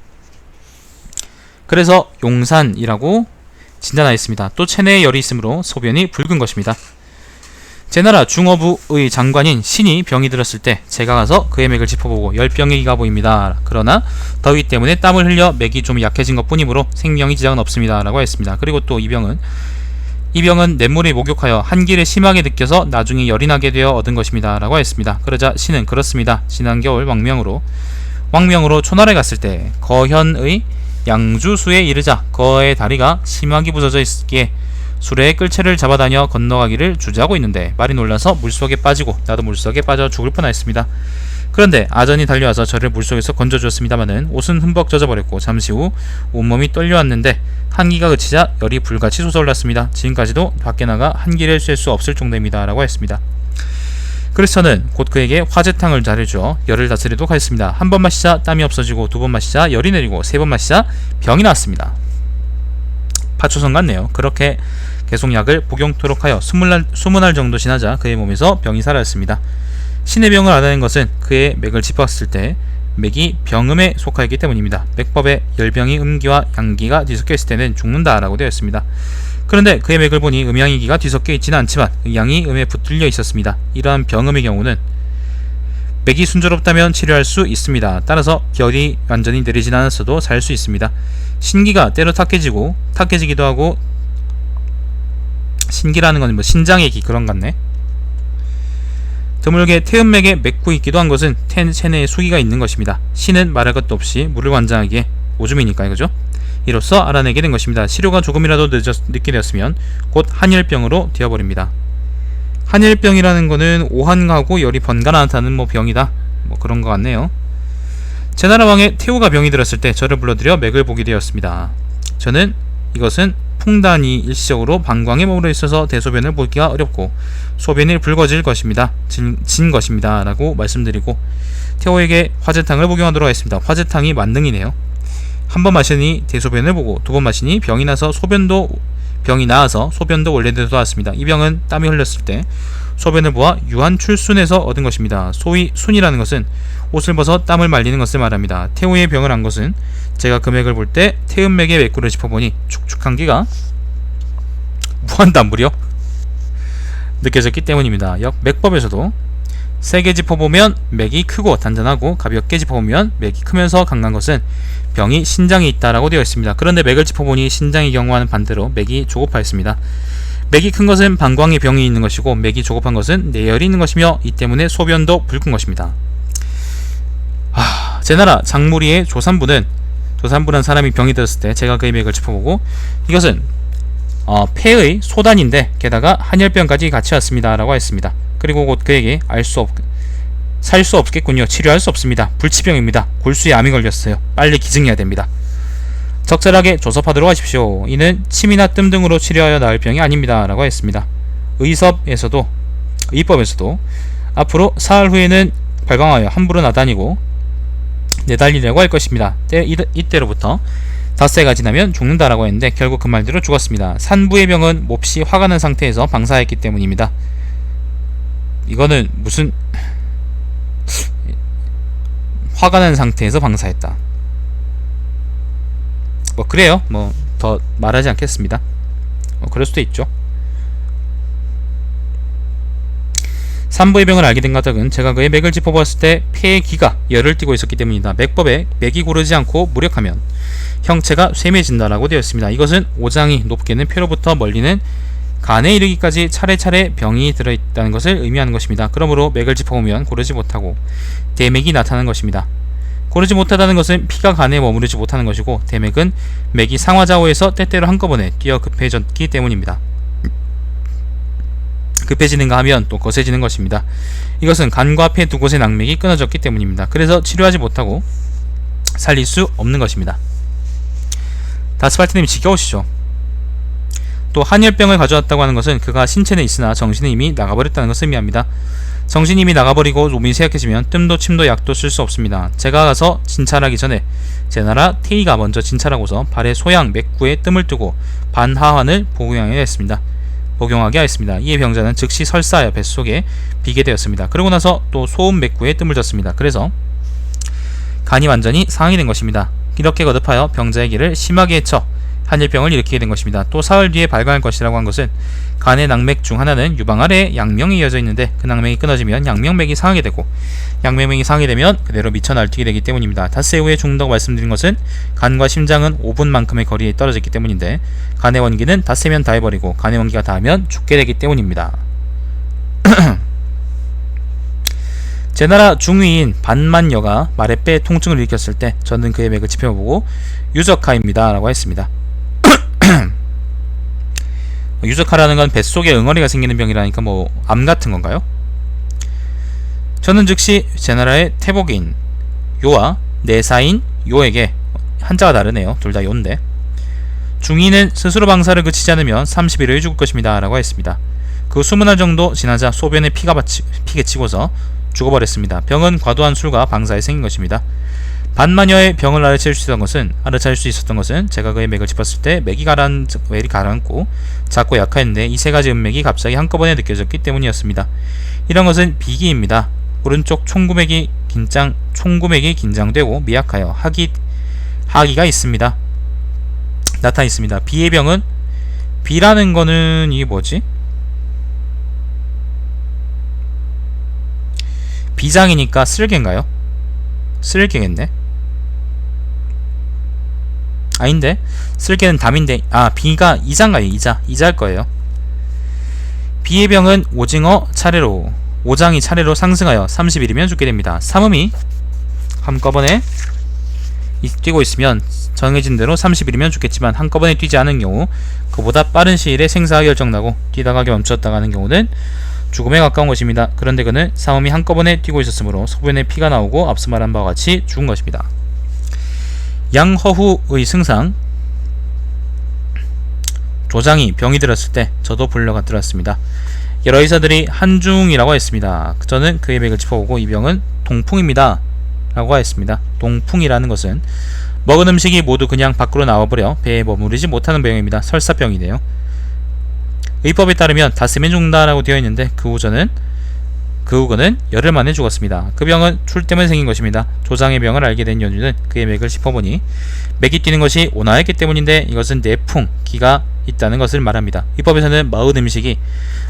그래서 용산이라고 진단하였습니다. 또 체내에 열이 있으므로 소변이 붉은 것입니다. 제나라 중어부의 장관인 신이 병이 들었을 때 제가 가서 그의 맥을 짚어보고 열병의 기가 보입니다. 그러나 더위 때문에 땀을 흘려 맥이 좀 약해진 것뿐이므로 생명의 지장은 없습니다 라고 했습니다. 그리고 또 이 병은 냇물에 목욕하여 한기를 심하게 느껴서 나중에 열이 나게 되어 얻은 것입니다 라고 했습니다. 그러자 신은 그렇습니다. 지난 겨울 왕명으로 초나라에 갔을 때 거현의 양주수에 이르자 거의 다리가 심하게 부서져 있기에 수레의 끌채를 잡아다녀 건너가기를 주저하고 있는데 말이 놀라서 물속에 빠지고 나도 물속에 빠져 죽을 뻔하였습니다. 그런데 아전이 달려와서 저를 물속에서 건져주었습니다마는 옷은 흠뻑 젖어버렸고 잠시 후 온몸이 떨려왔는데 한기가 그치자 열이 불같이 솟아올랐습니다. 지금까지도 밖에 나가 한기를 쐴 수 없을 정도입니다 라고 했습니다. 그래서 저는 곧 그에게 화제탕을 잘해주어 열을 다스리도록 하였습니다. 한 번 마시자 땀이 없어지고 두 번 마시자 열이 내리고 세 번 마시자 병이 났습니다. 파초선 같네요. 그렇게 계속 약을 복용토록 하여 20날 정도 지나자 그의 몸에서 병이 사라졌습니다. 신의 병을 알아낸 것은 그의 맥을 짚었을 때 맥이 병음에 속하였기 때문입니다. 맥법에 열병이 음기와 양기가 뒤섞여 있을 때는 죽는다 라고 되어 있습니다. 그런데 그의 맥을 보니 음양이기가 뒤섞여 있지는 않지만 양이 음에 붙들려 있었습니다. 이러한 병음의 경우는 맥이 순조롭다면 치료할 수 있습니다. 따라서 열이 완전히 내리진 않았어도 살 수 있습니다. 신기가 때로 탁해지기도 하고 신기라는 건 뭐 신장의 기 그런 것 같네. 드물게 태음맥에 맺고 있기도 한 것은 체내에 수기가 있는 것입니다. 신은 말할 것도 없이 물을 관장하기에 오줌이니까요, 그죠? 이로써 알아내게 된 것입니다. 치료가 조금이라도 늦게 되었으면 곧 한열병으로 되어버립니다. 한열병이라는 거는 오한가고 열이 번갈아 나타나는 뭐 병이다, 뭐 그런 것 같네요. 제나라 왕의 태후가 병이 들었을 때 저를 불러들여 맥을 보게 되었습니다. 저는 이것은 풍단이 일시적으로 방광에 머물러 있어서 대소변을 보기가 어렵고 소변이 붉어질 것입니다. 진 것입니다. 라고 말씀드리고 태호에게 화재탕을 복용하도록 하겠습니다. 화재탕이 만능이네요. 한 번 마시니 대소변을 보고 두 번 마시니 병이 나아서 소변도 원래대로 돌아왔습니다. 이 병은 땀이 흘렸을 때 소변을 보아 유한출순에서 얻은 것입니다. 소위 순이라는 것은 옷을 벗어 땀을 말리는 것을 말합니다. 태호의 병을 안 것은 제가 금액을 볼 때 태음맥의 맥구를 짚어보니 축축한 기가 무한담불이요? 느껴졌기 때문입니다. 역 맥법에서도 세게 짚어보면 맥이 크고 단단하고 가볍게 짚어보면 맥이 크면서 강한 것은 병이 신장에 있다라고 되어 있습니다. 그런데 맥을 짚어보니 신장의 경우와는 반대로 맥이 조급하였습니다. 맥이 큰 것은 방광에 병이 있는 것이고 맥이 조급한 것은 내열이 있는 것이며 이 때문에 소변도 붉은 것입니다. 제나라 장무리의 조산부란 사람이 병이 들었을 때 제가 그의 맥을 짚어보고 이것은 폐의 소단인데 게다가 한열병까지 같이 왔습니다 라고 했습니다. 그리고 곧 그에게 살 수 없겠군요. 치료할 수 없습니다. 불치병입니다. 골수에 암이 걸렸어요. 빨리 기증해야 됩니다. 적절하게 조섭하도록 하십시오. 이는 침이나 뜸 등으로 치료하여 나을 병이 아닙니다 라고 했습니다. 의법에서도 앞으로 사흘 후에는 발광하여 함부로 나다니고 내달리려고 할 것입니다. 이때로부터 닷새가 지나면 죽는다라고 했는데 결국 그 말대로 죽었습니다. 산부의 병은 몹시 화가 난 상태에서 방사했기 때문입니다. 이거는 무슨 화가 난 상태에서 방사했다, 뭐 그래요. 뭐 더 말하지 않겠습니다. 그럴 수도 있죠. 산부의 병을 알게 된 가닥은 제가 그의 맥을 짚어보았을 때 폐의 기가 열을 띠고 있었기 때문입니다. 맥법에 맥이 고르지 않고 무력하면 형체가 쇠매진다라고 되어 있습니다. 이것은 오장이 높게는 폐로부터 멀리는 간에 이르기까지 차례차례 병이 들어있다는 것을 의미하는 것입니다. 그러므로 맥을 짚어보면 고르지 못하고 대맥이 나타나는 것입니다. 고르지 못하다는 것은 피가 간에 머무르지 못하는 것이고 대맥은 맥이 상하좌우에서 때때로 한꺼번에 뛰어 급해졌기 때문입니다. 급해지는가 하면 또 거세지는 것입니다. 이것은 간과 폐 두 곳의 낙맥이 끊어졌기 때문입니다. 그래서 치료하지 못하고 살릴 수 없는 것입니다. 다스팔트님이 지겨우시죠? 또 한열병을 가져왔다고 하는 것은 그가 신체는 있으나 정신은 이미 나가버렸다는 것을 의미합니다. 정신이 이미 나가버리고 몸이 쇠약해지면 뜸도 침도 약도 쓸 수 없습니다. 제가 가서 진찰하기 전에 제나라 테이가 먼저 진찰하고서 발에 소양 맥구에 뜸을 뜨고 반하환을 복용하게 하였습니다. 이에 병자는 즉시 설사하여 뱃속에 비게 되었습니다. 그러고 나서 또 소음 맥구에 뜸을 줬습니다. 그래서 간이 완전히 상하게 된 것입니다. 이렇게 거듭하여 병자의 기를 심하게 해쳐 한일병을 일으키게 된 것입니다. 또 사흘 뒤에 발광할 것이라고 한 것은 간의 낙맥 중 하나는 유방 아래에 양명이 이어져 있는데 그 낙맥이 끊어지면 양명맥이 상하게 되고 양명맥이 상하게 되면 그대로 미쳐 날뛰게 되기 때문입니다. 닷새 후에 죽는다고 말씀드린 것은 간과 심장은 5분만큼의 거리에 떨어졌기 때문인데 간의 원기는 닷새면 다해버리고 간의 원기가 닿으면 죽게 되기 때문입니다. 제나라 중위인 반만여가 말에 뼈에 통증을 일으켰을 때 저는 그의 맥을 짚어보고 유적하입니다 라고 했습니다. 유적하라는 건 뱃속에 응어리가 생기는 병이라니까 뭐 암 같은 건가요? 저는 즉시 제나라의 태복인 요와 내사인 요에게 한자가 다르네요. 둘 다 요인데 중위는 스스로 방사를 그치지 않으면 30일 후에 죽을 것입니다 라고 했습니다. 그 20날 정도 지나자 소변에 피가 치고서 죽어버렸습니다. 병은 과도한 술과 방사에 생긴 것입니다. 반마녀의 병을 알아챌 수 있었던 것은 제가 그의 맥을 짚었을 때 맥이 가라앉고 작고 약하였는데 이 세 가지 음맥이 갑자기 한꺼번에 느껴졌기 때문이었습니다. 이런 것은 비기입니다. 오른쪽 총구맥이 긴장되고 미약하여 하기가 있습니다. 나타나 있습니다. 비의 병은 비라는 거는 이게 뭐지? 비장이니까 쓸개인가요? 쓸개겠네. 아닌데 쓸개는 담인데 비가 이자인가요? 이자일 거예요. B의 병은 오징어 차례로, 오장이 차례로 상승하여 30일이면 죽게 됩니다. 삼음이 한꺼번에 뛰고 있으면 정해진 대로 30일이면 죽겠지만 한꺼번에 뛰지 않은 경우, 그보다 빠른 시일에 생사가 결정나고 뛰다가 멈췄다가 하는 경우는 죽음에 가까운 것입니다. 그런데 그는 삼음이 한꺼번에 뛰고 있었으므로 소변에 피가 나오고 앞서 말한 바와 같이 죽은 것입니다. 양허후의 승상, 조장이 병이 들었을 때 저도 불려가 들었습니다. 여러 의사들이 한중이라고 했습니다. 저는 그의 맥을 짚어보고 이 병은 동풍입니다 라고 하였습니다. 동풍이라는 것은 먹은 음식이 모두 그냥 밖으로 나와버려 배에 머무르지 못하는 병입니다. 설사병이네요. 의법에 따르면 닷새면 죽는다라고 되어 있는데 그 후 그는 열흘 만에 죽었습니다. 그 병은 출 때문에 생긴 것입니다. 조장의 병을 알게 된 연유는 그의 맥을 짚어보니 맥이 뛰는 것이 온화했기 때문인데 이것은 내풍, 기가 있다는 것을 말합니다. 의법에서는 먹은 음식이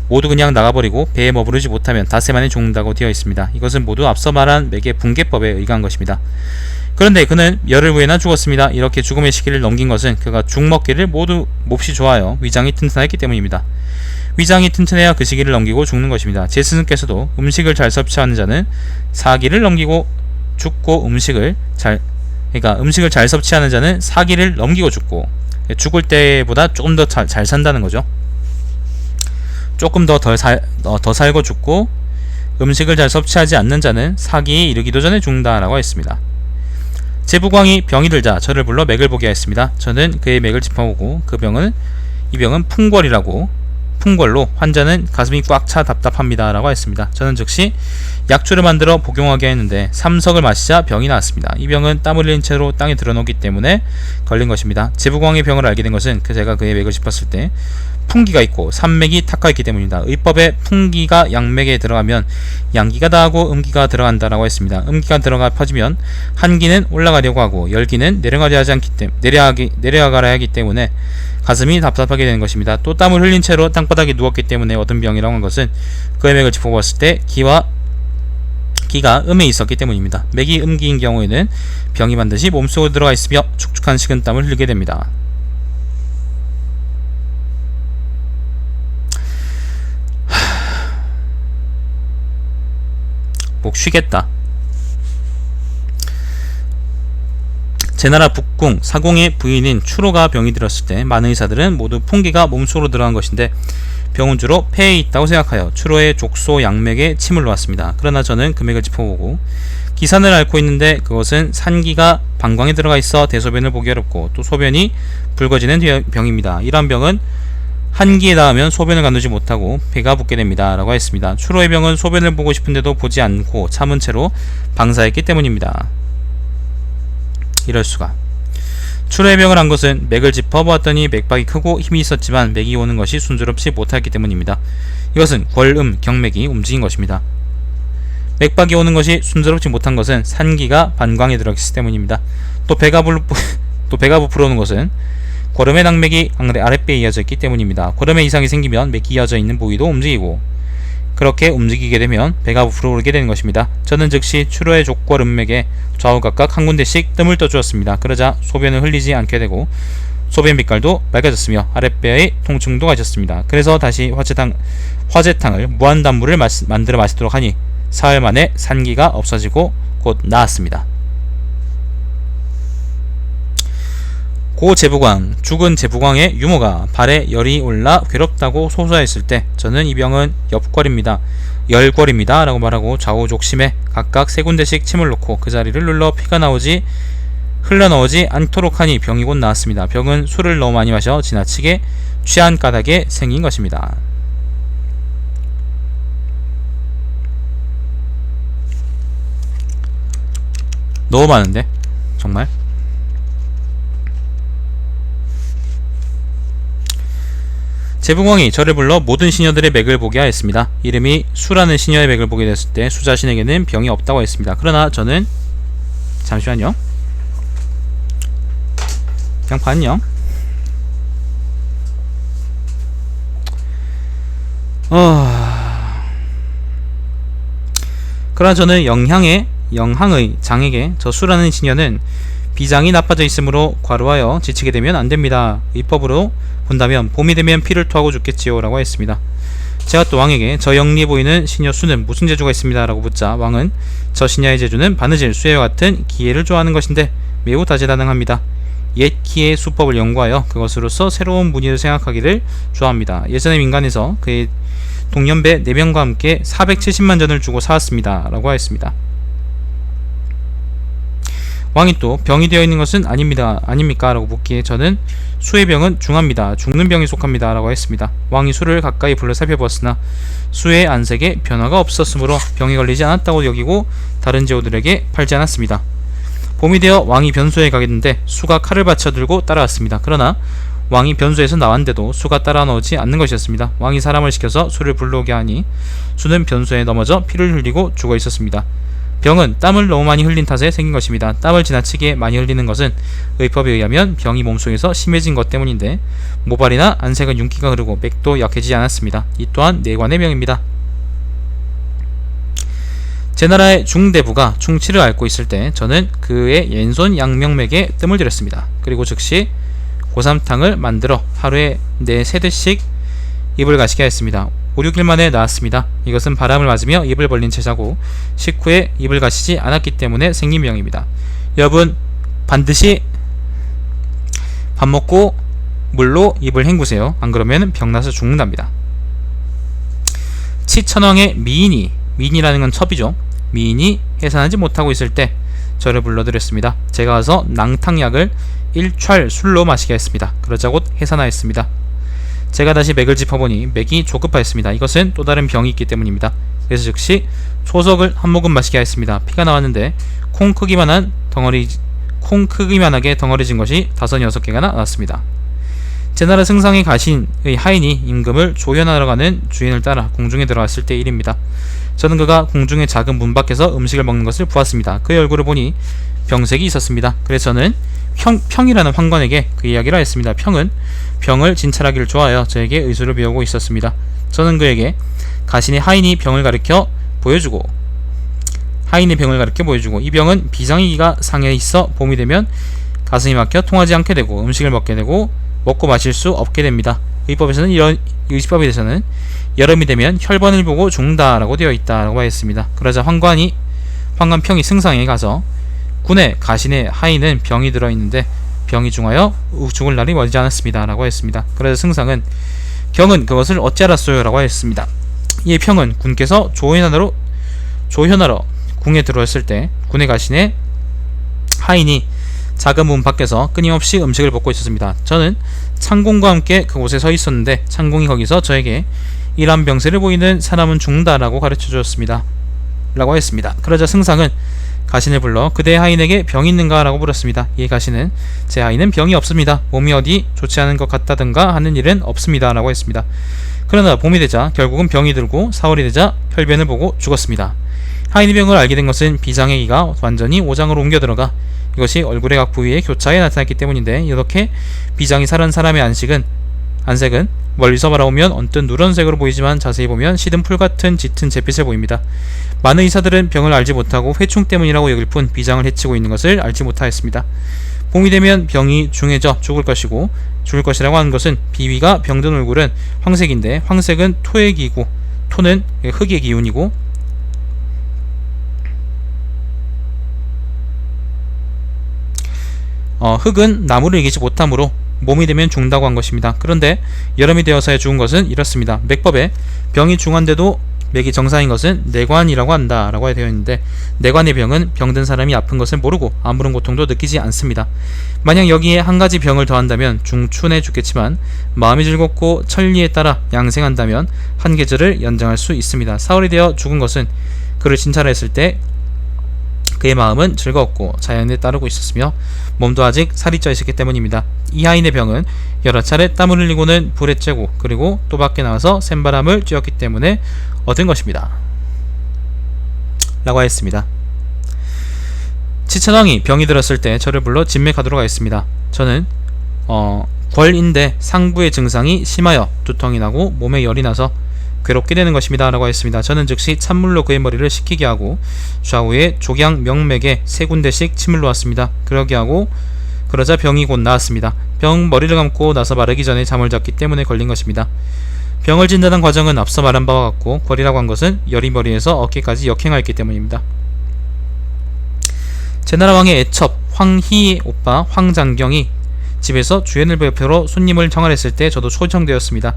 모두 그냥 나가버리고 배에 머무르지 못하면 닷새 만에 죽는다고 되어 있습니다. 이것은 모두 앞서 말한 맥의 붕괴법에 의거한 것입니다. 그런데 그는 열흘 후에나 죽었습니다. 이렇게 죽음의 시기를 넘긴 것은 그가 죽 먹기를 모두 몹시 좋아하여 위장이 튼튼했기 때문입니다. 위장이 튼튼해야 그 시기를 넘기고 죽는 것입니다. 제 스승께서도 음식을 잘 섭취하는 자는 사기를 넘기고 죽고 음식을 잘 섭취하는 자는 사기를 넘기고 죽고, 죽을 때보다 조금 더 잘 산다는 거죠. 조금 더 살고 죽고, 음식을 잘 섭취하지 않는 자는 사기에 이르기도 전에 죽는다라고 했습니다. 제부광이 병이 들자 저를 불러 맥을 보게 하였습니다. 저는 그의 맥을 짚어보고 이 병은 풍궐로 환자는 가슴이 꽉 차 답답합니다 라고 했습니다. 저는 즉시 약주를 만들어 복용하게 했는데 3석을 마시자 병이 나았습니다. 이 병은 땀 흘린 채로 땅에 드러놓기 때문에 걸린 것입니다. 제부광의 병을 알게 된 것은 제가 그의 맥을 짚었을 때 풍기가 있고 산맥이 탁하였기 때문입니다. 의법에 풍기가 양맥에 들어가면 양기가 다하고 음기가 들어간다라고 했습니다. 음기가 들어가 퍼지면 한기는 올라가려고 하고 열기는 내려가려 하기 때문에 가슴이 답답하게 되는 것입니다. 또 땀을 흘린 채로 땅바닥에 누웠기 때문에 얻은 병이라고 한 것은 그의 맥을 짚어보았을 때 기가 음에 있었기 때문입니다. 맥이 음기인 경우에는 병이 반드시 몸속으로 들어가 있으며 축축한 식은땀을 흘리게 됩니다. 목 쉬겠다. 제나라 북궁 사공의 부인인 추로가 병이 들었을 때 많은 의사들은 모두 풍기가 몸속으로 들어간 것인데 병은 주로 폐에 있다고 생각하여 추로의 족소 양맥에 침을 놓았습니다. 그러나 저는 그 맥을 짚어보고 기산을 앓고 있는데 그것은 산기가 방광에 들어가 있어 대소변을 보기 어렵고 또 소변이 붉어지는 병입니다. 이러한 병은 한기에 닿으면 소변을 가누지 못하고 배가 붓게 됩니다 라고 했습니다. 추로의 병은 소변을 보고 싶은데도 보지 않고 참은 채로 방사했기 때문입니다. 이럴수가. 추로의 병을 한 것은 맥을 짚어보았더니 맥박이 크고 힘이 있었지만 맥이 오는 것이 순조롭지 못하였기 때문입니다. 이것은 골음 경맥이 움직인 것입니다. 맥박이 오는 것이 순조롭지 못한 것은 산기가 방광에 들어있기 때문입니다. 또 배가 부풀어 오는 것은 고름의 낙맥이 아랫배에 이어져 있기 때문입니다. 고름에 이상이 생기면 맥이 이어져 있는 부위도 움직이고, 그렇게 움직이게 되면 배가 부풀어 오르게 되는 것입니다. 저는 즉시 추로의 족골 음맥에 좌우 각각 한 군데씩 뜸을 떠주었습니다. 그러자 소변을 흘리지 않게 되고 소변 빛깔도 맑아졌으며 아랫배의 통증도 가졌습니다. 그래서 다시 화재탕을 무한단물을 만들어 마시도록 하니 사흘 만에 산기가 없어지고 곧 나았습니다. 고 제부광, 죽은 제부광의 유모가 발에 열이 올라 괴롭다고 소소했을 때 저는 이 병은 열골입니다 라고 말하고 좌우 족심에 각각 세 군데씩 침을 놓고 그 자리를 눌러 피가 흘러나오지 않도록 하니 병이 곧 나았습니다. 병은 술을 너무 많이 마셔 지나치게 취한 까닭에 생긴 것입니다. 너무 많은데 정말. 제부광이 저를 불러 모든 시녀들의 맥을 보게 하였습니다. 이름이 수라는 시녀의 맥을 보게 됐을 때 수 자신에게는 병이 없다고 했습니다. 그러나 저는 잠시만요. 그냥 봤냐? 그러나 저는 영항의 장에게 저 수라는 시녀는 비장이 나빠져 있으므로 과로하여 지치게 되면 안됩니다. 위법으로 본다면 봄이 되면 피를 토하고 죽겠지요 라고 했습니다. 제가 또 왕에게 저 영리해 보이는 시녀 수는 무슨 재주가 있습니다 라고 묻자 왕은 저 시녀의 재주는 바느질, 수혜와 같은 기회를 좋아하는 것인데 매우 다재다능합니다. 옛 기의 수법을 연구하여 그것으로서 새로운 문의를 생각하기를 좋아합니다. 예전에 민간에서 그의 동년배 4명과 함께 470만 전을 주고 사왔습니다 라고 하였습니다. 왕이 또 병이 되어 있는 것은 아닙니까 라고 묻기에 저는 수의 병은 중합니다. 죽는 병에 속합니다 라고 했습니다. 왕이 수를 가까이 불러 살펴보았으나 수의 안색에 변화가 없었으므로 병이 걸리지 않았다고 여기고 다른 제후들에게 팔지 않았습니다. 봄이 되어 왕이 변소에 가겠는데 수가 칼을 받쳐 들고 따라왔습니다. 그러나 왕이 변소에서 나왔는데도 수가 따라 나오지 않는 것이었습니다. 왕이 사람을 시켜서 수를 불러오게 하니 수는 변소에 넘어져 피를 흘리고 죽어 있었습니다. 병은 땀을 너무 많이 흘린 탓에 생긴 것입니다. 땀을 지나치게 많이 흘리는 것은 의법에 의하면 병이 몸속에서 심해진 것 때문인데 모발이나 안색은 윤기가 흐르고 맥도 약해지지 않았습니다. 이 또한 내관의 병입니다. 제 나라의 중대부가 충치를 앓고 있을 때 저는 그의 왼손 양명맥에 뜸을 들였습니다. 그리고 즉시 고삼탕을 만들어 하루에 4-3대씩 입을 가시게 했습니다. 5-6일 만에 나았습니다. 이것은 바람을 맞으며 입을 벌린 채 자고 식후에 입을 가시지 않았기 때문에 생긴 병입니다. 여러분 반드시 밥 먹고 물로 입을 헹구세요. 안 그러면 병나서 죽는답니다. 치천왕의 미인이라는 건 첩이죠. 미인이 해산하지 못하고 있을 때 저를 불러드렸습니다. 제가 가서 낭탕약을 1찰 술로 마시게 했습니다. 그러자 곧 해산하였습니다. 제가 다시 맥을 짚어보니 맥이 조급하였습니다. 이것은 또 다른 병이 있기 때문입니다. 그래서 즉시 초석을 한 모금 마시게 하였습니다. 피가 나왔는데 콩 크기만하게 덩어리진 것이 5-6개가 나왔습니다. 제 나라 승상의 가신의 하인이 임금을 조연하러 가는 주인을 따라 궁중에 들어갔을 때 일입니다. 저는 그가 궁중의 작은 문 밖에서 음식을 먹는 것을 보았습니다. 그의 얼굴을 보니 병색이 있었습니다. 그래서 저는 평이라는 환관에게 그 이야기를 하였습니다. 평은 병을 진찰하기를 좋아하여 저에게 의술을 배우고 있었습니다. 저는 그에게 가신의 하인의 병을 가르쳐 보여주고 이 병은 비상이기가 상해 있어 봄이 되면 가슴이 막혀 통하지 않게 되고 음식을 먹게 되고 먹고 마실 수 없게 됩니다. 의법에서는 의식법에 대해서는 여름이 되면 혈번을 보고 죽는다라고 되어 있다라고 하였습니다. 그러자 환관평이 승상에 가서 군의 가신의 하인은 병이 들어있는데 병이 중하여 죽을 날이 멀지 않았습니다 라고 했습니다. 그래서 승상은 경은 그것을 어찌 알았어요 라고 하였습니다. 이에 평은 군께서 조현하러 궁에 들어왔을 때 군의 가신의 하인이 작은 문 밖에서 끊임없이 음식을 먹고 있었습니다. 저는 창공과 함께 그곳에 서 있었는데 창공이 거기서 저에게 이란 병세를 보이는 사람은 죽는다라고 가르쳐 주었습니다 라고 했습니다. 그러자 승상은 가신을 불러 그대의 하인에게 병이 있는가 라고 물었습니다. 이에 가신은 제 하인은 병이 없습니다. 몸이 어디 좋지 않은 것 같다든가 하는 일은 없습니다 라고 했습니다. 그러나 봄이 되자 결국은 병이 들고 4월이 되자 혈변을 보고 죽었습니다. 하인의 병을 알게 된 것은 비장의 기가 완전히 오장으로 옮겨 들어가 이것이 얼굴의 각 부위에 교차해 나타났기 때문인데 이렇게 비장이 살은 사람의 안색은 멀리서 바라보면 언뜻 누런색으로 보이지만 자세히 보면 시든 풀 같은 짙은 잿빛을 보입니다. 많은 의사들은 병을 알지 못하고 회충 때문이라고 여길 뿐 비장을 해치고 있는 것을 알지 못하였습니다. 봄이 되면 병이 중해져 죽을 것이라고 하는 것은 비위가 병든 얼굴은 황색인데 황색은 토의 기고 토는 흙의 기운이고 흙은 나무를 이기지 못하므로 몸이 되면 죽는다고 한 것입니다. 그런데 여름이 되어서야 죽은 것은 이렇습니다. 맥법에 병이 중한데도 맥이 정상인 것은 내관이라고 한다 라고 되어 있는데 내관의 병은 병든 사람이 아픈 것을 모르고 아무런 고통도 느끼지 않습니다. 만약 여기에 한 가지 병을 더한다면 중춘에 죽겠지만 마음이 즐겁고 천리에 따라 양생한다면 한 계절을 연장할 수 있습니다. 4월이 되어 죽은 것은 그를 진찰했을 때 그의 마음은 즐거웠고 자연에 따르고 있었으며 몸도 아직 살이 쪄 있었기 때문입니다. 이 하인의 병은 여러 차례 땀을 흘리고는 불에 쬐고 그리고 또 밖에 나와서 샘바람을 쬐었기 때문에 얻은 것입니다 라고 했습니다. 치천왕이 병이 들었을 때 저를 불러 진맥하도록 하였습니다. 저는 궐인데 상부의 증상이 심하여 두통이 나고 몸에 열이 나서 괴롭게 되는 것입니다 라고 했습니다. 저는 즉시 찬물로 그의 머리를 식히게 하고 좌우에 족양 명맥에 3군데씩 침을 놓았습니다. 그러자 병이 곧 나았습니다. 병 머리를 감고 나서 바르기 전에 잠을 잤기 때문에 걸린 것입니다. 병을 진단한 과정은 앞서 말한 바와 같고 거리라고 한 것은 열이 머리에서 어깨까지 역행하였기 때문입니다. 제나라 왕의 애첩 황희의 오빠 황장경이 집에서 주연을 베풀어 손님을 청하했을 때 저도 초청되었습니다.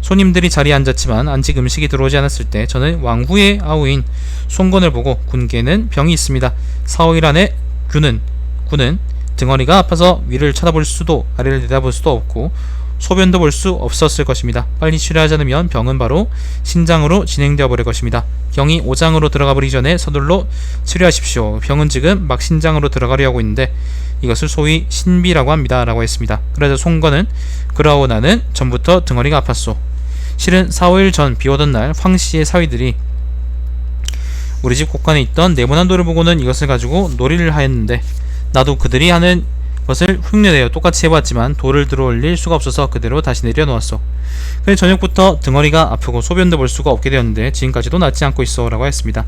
손님들이 자리에 앉았지만 아직 음식이 들어오지 않았을 때 저는 왕후의 아우인 송건을 보고 군께는 병이 있습니다. 4~5일 안에 군은 등허리가 아파서 위를 쳐다볼 수도 아래를 내다볼 수도 없고 소변도 볼 수 없었을 것입니다. 빨리 치료하지 않으면 병은 바로 신장으로 진행되어 버릴 것입니다. 경이 오장으로 들어가 버리기 전에 서둘러 치료하십시오. 병은 지금 막 신장으로 들어가려 하고 있는데 이것을 소위 신비라고 합니다. 라고 했습니다. 그래서 송건은 그러고 나는 전부터 등허리가 아팠소. 실은 4~5일 전 비오던 날 황씨의 사위들이 우리 집 곳간에 있던 네모난 돌을 보고는 이것을 가지고 놀이를 하였는데 나도 그들이 하는 것을 흉내내어 똑같이 해봤지만 돌을 들어올릴 수가 없어서 그대로 다시 내려놓았소. 그래 저녁부터 등허리가 아프고 소변도 볼 수가 없게 되었는데 지금까지도 낫지 않고 있어 라고 했습니다.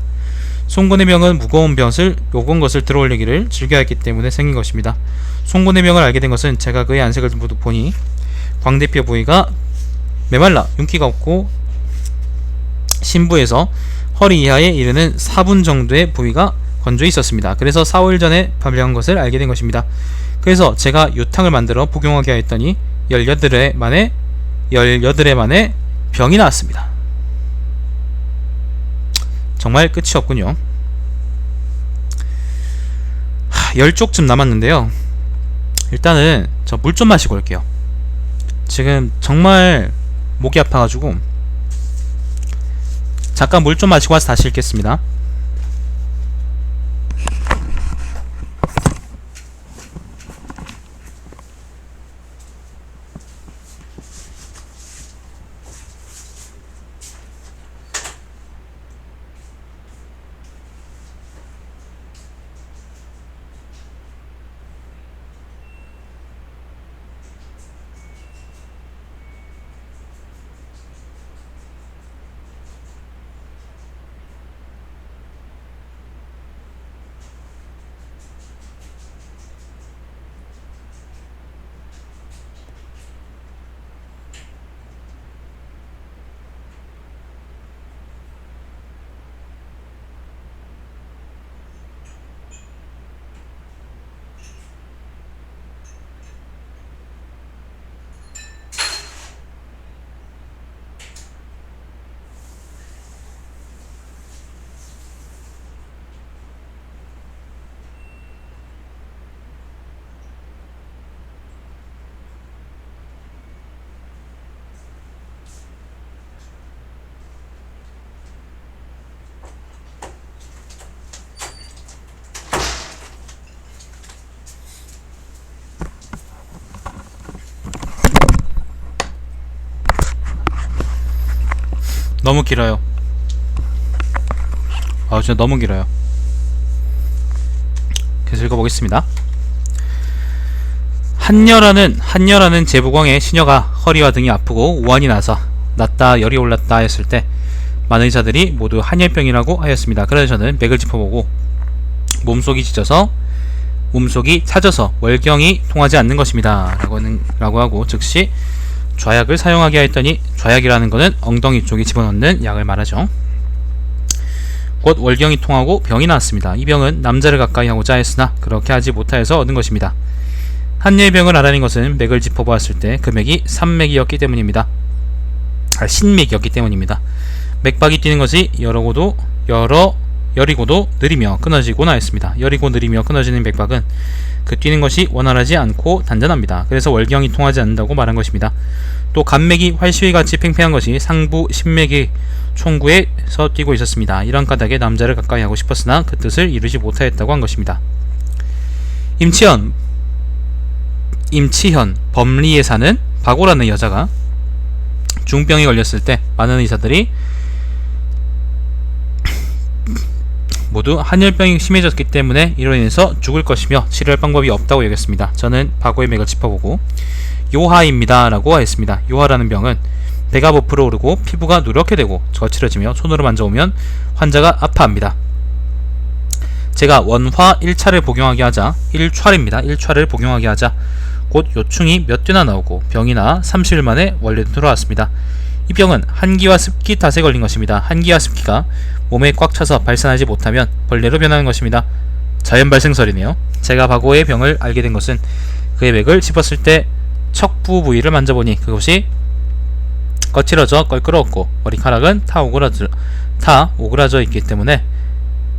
송건의 병은 무거운 것을 들어올리기를 즐겨했기 때문에 생긴 것입니다. 송건의 병을 알게 된 것은 제가 그의 안색을 보니 광대뼈 부위가 메말라 윤기가 없고 신부에서 허리 이하에 이르는 4분 정도의 부위가 건조해 있었습니다. 그래서 4~5일 전에 발병한 것을 알게 된 것입니다. 그래서 제가 요탕을 만들어 복용하게 하였더니 18회 만에 병이 나왔습니다. 정말 끝이 없군요. 10쪽쯤 남았는데요. 일단은 저 물 좀 마시고 올게요. 지금 정말 목이 아파가지고 잠깐 물 좀 마시고 와서 다시 읽겠습니다. 너무 길어요. 진짜 너무 길어요. 계속 읽어보겠습니다. 한여라는 제부광의 시녀가 허리와 등이 아프고 우환이 났다 열이 올랐다 했을 때 많은 의사들이 모두 한열병이라고 하였습니다. 그래서 저는 맥을 짚어보고 몸속이 차져서 월경이 통하지 않는 것입니다. 라고 하고 즉시 좌약을 사용하게 하였더니 좌약이라는 것은 엉덩이 쪽에 집어넣는 약을 말하죠. 곧 월경이 통하고 병이 나왔습니다. 이 병은 남자를 가까이 하고자 했으나 그렇게 하지 못하여서 얻은 것입니다. 한여의 병을 알아낸 것은 맥을 짚어보았을 때 그 맥이 산맥이었기 때문입니다. 신맥이었기 때문입니다. 맥박이 뛰는 것이 여리고도 느리며 끊어지고나 했습니다. 여리고 느리며 끊어지는 맥박은 그 뛰는 것이 원활하지 않고 단단합니다. 그래서 월경이 통하지 않는다고 말한 것입니다. 또 간맥이 활시위같이 팽팽한 것이 상부 신맥의 총구에서 뛰고 있었습니다. 이런 까닭에 남자를 가까이 하고 싶었으나 그 뜻을 이루지 못하였다고 한 것입니다. 임치현 범리에 사는 박오라는 여자가 중병에 걸렸을 때 많은 의사들이 모두 한열병이 심해졌기 때문에 이로 인해서 죽을 것이며 치료할 방법이 없다고 여겼습니다. 저는 박오의 맥을 짚어보고 요하입니다 라고 하였습니다. 요하라는 병은 배가 부풀어 오르고 피부가 누렇게 되고 거칠어지며 손으로 만져오면 환자가 아파합니다. 제가 원화 1차를 복용하게 하자 1차를 복용하게 하자 곧 요충이 몇 대나 나오고 병이 나 30일 만에 원래로 돌아왔습니다. 이 병은 한기와 습기 탓에 걸린 것입니다. 한기와 습기가 몸에 꽉 차서 발산하지 못하면 벌레로 변하는 것입니다. 자연 발생설이네요. 제가 바고의 병을 알게 된 것은 그의 맥을 짚었을 때 척부 부위를 만져보니 그것이 거칠어져 껄끄러웠고 머리카락은 타 오그라져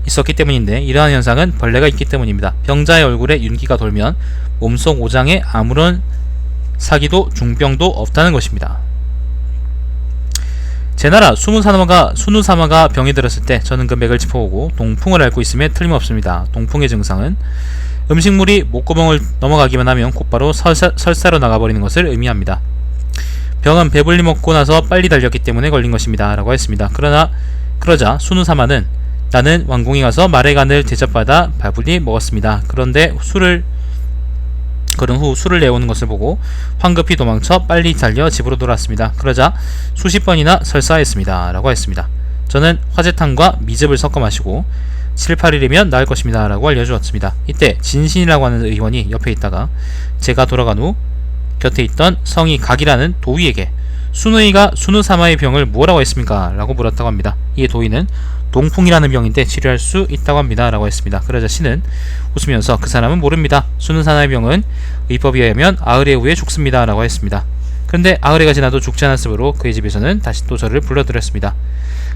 있었기 때문인데, 이러한 현상은 벌레가 있기 때문입니다. 병자의 얼굴에 윤기가 돌면 몸속 오장에 아무런 사기도 중병도 없다는 것입니다. 제 나라 수누사마가 병이 들었을 때 저는 그 맥을 짚어보고 동풍을 앓고 있음에 틀림없습니다. 동풍의 증상은 음식물이 목구멍을 넘어가기만 하면 곧바로 설사로 나가버리는 것을 의미합니다. 병은 배불리 먹고 나서 빨리 달렸기 때문에 걸린 것입니다 라고 했습니다. 그러자 수누사마는 나는 왕궁에 가서 말의 간을 대접받아 배불리 먹었습니다. 그런 후 술을 내오는 것을 보고 황급히 도망쳐 빨리 달려 집으로 돌아왔습니다. 그러자 수십 번이나 설사했습니다 라고 했습니다. 저는 화재탕과 미즙을 섞어 마시고 7, 8일이면 나을 것입니다 라고 알려주었습니다. 이때 진신이라고 하는 의원이 옆에 있다가 제가 돌아간 후 곁에 있던 성이 각이라는 도의에게 수누이가 수누사마의 병을 뭐라고 했습니까? 라고 물었다고 합니다. 이에 도의는 동풍이라는 병인데 치료할 수 있다고 합니다 라고 했습니다. 그러자 신은 웃으면서 그 사람은 모릅니다. 수누사마의 병은 의법에 의하면 아흐레 후에 죽습니다 라고 했습니다. 그런데 아흐레가 지나도 죽지 않았으므로 그의 집에서는 다시 또 저를 불러들였습니다.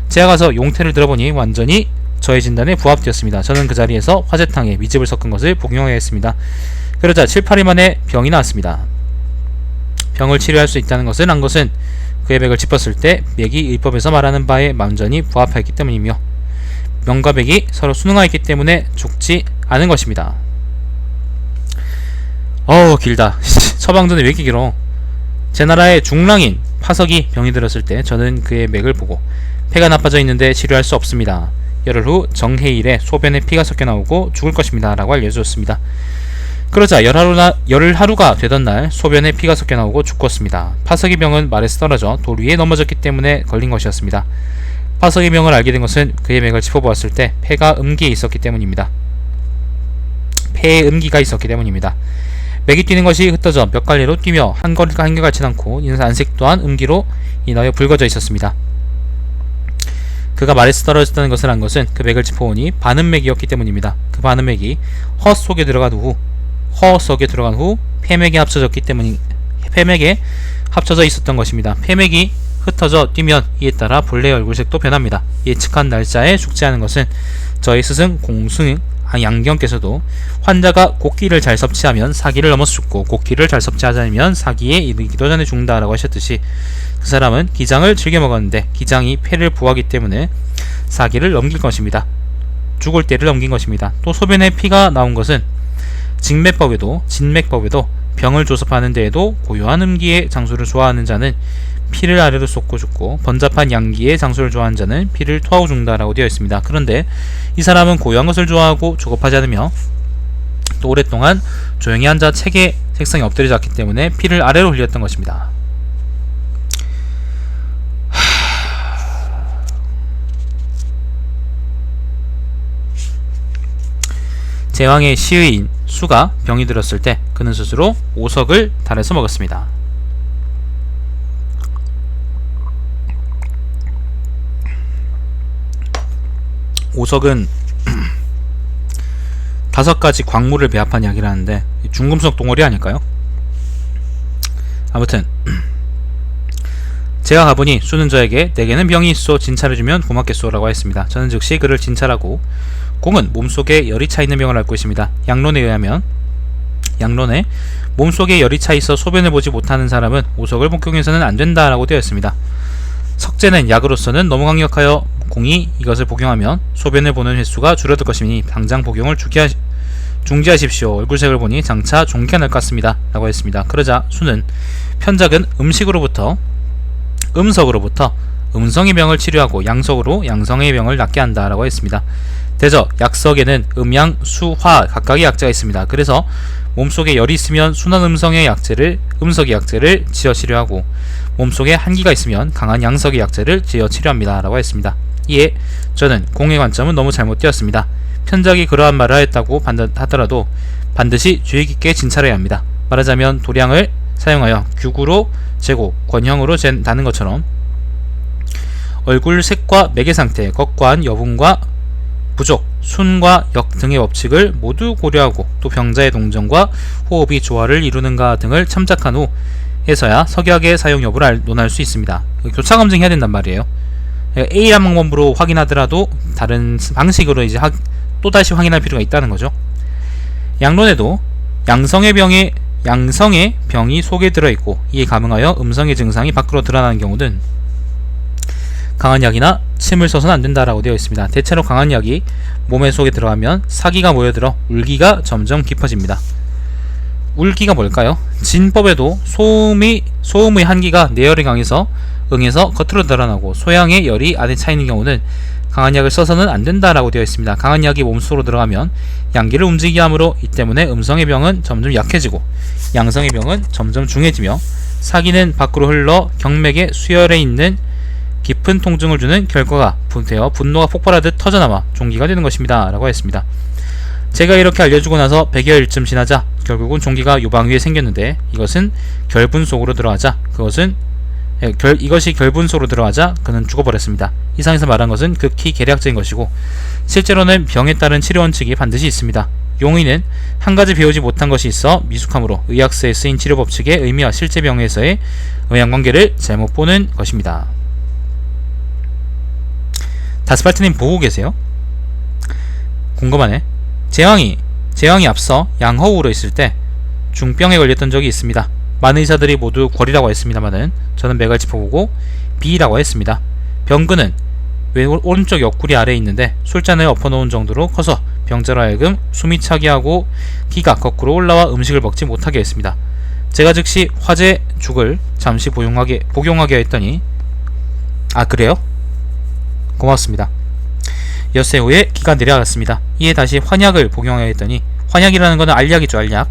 제가 가서 용태를 들어보니 완전히 저의 진단에 부합되었습니다. 저는 그 자리에서 화재탕에 미즙을 섞은 것을 복용하게 했습니다. 그러자 7, 8일 만에 병이 나았습니다. 병을 치료할 수 있다는 것을 안 것은 그의 맥을 짚었을 때 맥이 의법에서 말하는 바에 완전히 부합하였기 때문이며 명과 맥이 서로 순응하였기 때문에 죽지 않은 것입니다. 길다. 처방전이 왜 이렇게 길어. 제 나라의 중랑인 파석이 병이 들었을 때 저는 그의 맥을 보고 폐가 나빠져 있는데 치료할 수 없습니다. 열흘 후 정해일에 소변에 피가 섞여 나오고 죽을 것입니다 라고 알려주었습니다. 그러자 열 하루가 되던 날 소변에 피가 섞여 나오고 죽었습니다. 파석의 병은 말에서 떨어져 돌 위에 넘어졌기 때문에 걸린 것이었습니다. 파석의 병을 알게 된 것은 그의 맥을 짚어보았을 때 폐에 음기가 있었기 때문입니다. 맥이 뛰는 것이 흩어져 몇 갈래로 뛰며 한결같이 않고 이는 안색 또한 음기로 인하여 붉어져 있었습니다. 그가 말에서 떨어졌다는 것을 안 것은 그 맥을 짚어보니 반음맥이었기 때문입니다. 그 반음맥이 허 속에 들어간 후 폐맥에 합쳐져 있었던 것입니다. 폐맥이 흩어져 뛰면 이에 따라 본래의 얼굴색도 변합니다. 예측한 날짜에 죽지 않은 것은 저희 스승 공승 양경께서도 환자가 곡기를 잘 섭취하면 사기를 넘어서 죽고 곡기를 잘 섭취하지 않으면 사기에 이르기도 전에 죽는다라고 하셨듯이 그 사람은 기장을 즐겨 먹었는데 기장이 폐를 부하기 때문에 사기를 넘길 것입니다. 죽을 때를 넘긴 것입니다. 또 소변에 피가 나온 것은 진맥법에도 병을 조섭하는 데에도 고요한 음기의 장소를 좋아하는 자는 피를 아래로 쏟고 죽고 번잡한 양기의 장소를 좋아하는 자는 피를 토하고 죽는다라고 되어 있습니다. 그런데 이 사람은 고요한 것을 좋아하고 조급하지 않으며 또 오랫동안 조용히 앉아 책에 책상에 엎드려 잤기 때문에 피를 아래로 흘렸던 것입니다. 제왕의 시의인 수가 병이 들었을 때 그는 스스로 오석을 달여서 먹었습니다. 오석은 5가지 광물을 배합한 약이라는데 중금속 덩어리 아닐까요? 아무튼 제가 가보니 수는 저에게 내게는 병이 있어 진찰해주면 고맙겠소 라고 했습니다. 저는 즉시 그를 진찰하고 공은 몸속에 열이 차있는 병을 앓고 있습니다. 양론에 몸속에 열이 차있어 소변을 보지 못하는 사람은 오석을 복용해서는 안된다 라고 되어 있습니다. 석제는 약으로서는 너무 강력하여 공이 이것을 복용하면 소변을 보는 횟수가 줄어들 것이니 당장 복용을 중지하십시오. 얼굴색을 보니 장차 종기가 날 것 같습니다 라고 했습니다. 그러자 수는 편작은 음석으로부터 음성의 병을 치료하고 양석으로 양성의 병을 낫게 한다 라고 했습니다. 대저 약석에는 음양, 수, 화 각각의 약재가 있습니다. 그래서 몸속에 열이 있으면 순한 음성의 약재를 지어 치료하고 몸속에 한기가 있으면 강한 양석의 약재를 지어 치료합니다 라고 했습니다. 이에 저는 공의 관점은 너무 잘못되었습니다. 편작이 그러한 말을 하였다고 하더라도 반드시 주의 깊게 진찰해야 합니다. 말하자면 도량을 사용하여 규구로 재고 권형으로 잰다는 것처럼 얼굴 색과 매개 상태, 겉과한 여분과 부족, 순과 역 등의 법칙을 모두 고려하고 또 병자의 동정과 호흡이 조화를 이루는가 등을 참작한 후 해서야 석약의 사용 여부를 논할 수 있습니다. 교차 검증해야 된단 말이에요. A라는 방법으로 확인하더라도 다른 방식으로 이제 또다시 확인할 필요가 있다는 거죠. 양론에도 양성의 병이 속에 들어있고 이에 감응하여 음성의 증상이 밖으로 드러나는 경우는 강한 약이나 침을 써서는 안된다라고 되어 있습니다. 대체로 강한 약이 몸의 속에 들어가면 사기가 모여들어 울기가 점점 깊어집니다. 울기가 뭘까요? 진법에도 소음의 한기가 내열에 응해서 겉으로 드러나고 소양의 열이 안에 차있는 경우는 강한 약을 써서는 안된다라고 되어 있습니다. 강한 약이 몸속으로 들어가면 양기를 움직이게 하므로 이 때문에 음성의 병은 점점 약해지고 양성의 병은 점점 중해지며 사기는 밖으로 흘러 경맥의 수혈에 있는 깊은 통증을 주는 결과가 되어 분노가 폭발하듯 터져나와 종기가 되는 것입니다 라고 했습니다. 제가 이렇게 알려주고 나서 100여일쯤 지나자 결국은 종기가 요방 위에 생겼는데 이것이 결분 속으로 들어가자 그는 죽어버렸습니다. 이상에서 말한 것은 극히 계략적인 것이고 실제로는 병에 따른 치료 원칙이 반드시 있습니다. 용의는 한 가지 배우지 못한 것이 있어 미숙함으로 의학서에 쓰인 치료 법칙의 의미와 실제 병에서의 의향관계를 잘못 보는 것입니다. 다스팔트님 보고 계세요? 궁금하네. 제왕이 앞서 양허우로 있을 때 중병에 걸렸던 적이 있습니다. 많은 의사들이 모두 궐이라고 했습니다만은 저는 맥을 짚어보고 B라고 했습니다. 병근은 오른쪽 옆구리 아래에 있는데 술잔을 엎어놓은 정도로 커서 병자로 하여금 숨이 차게 하고 기가 거꾸로 올라와 음식을 먹지 못하게 했습니다. 제가 즉시 화재 죽을 잠시 복용하게 했더니 아 그래요? 고맙습니다. 엿새 후에 기가 내려갔습니다. 이에 다시 환약을 복용하게 했더니 환약이라는 것은 알약이죠. 알약.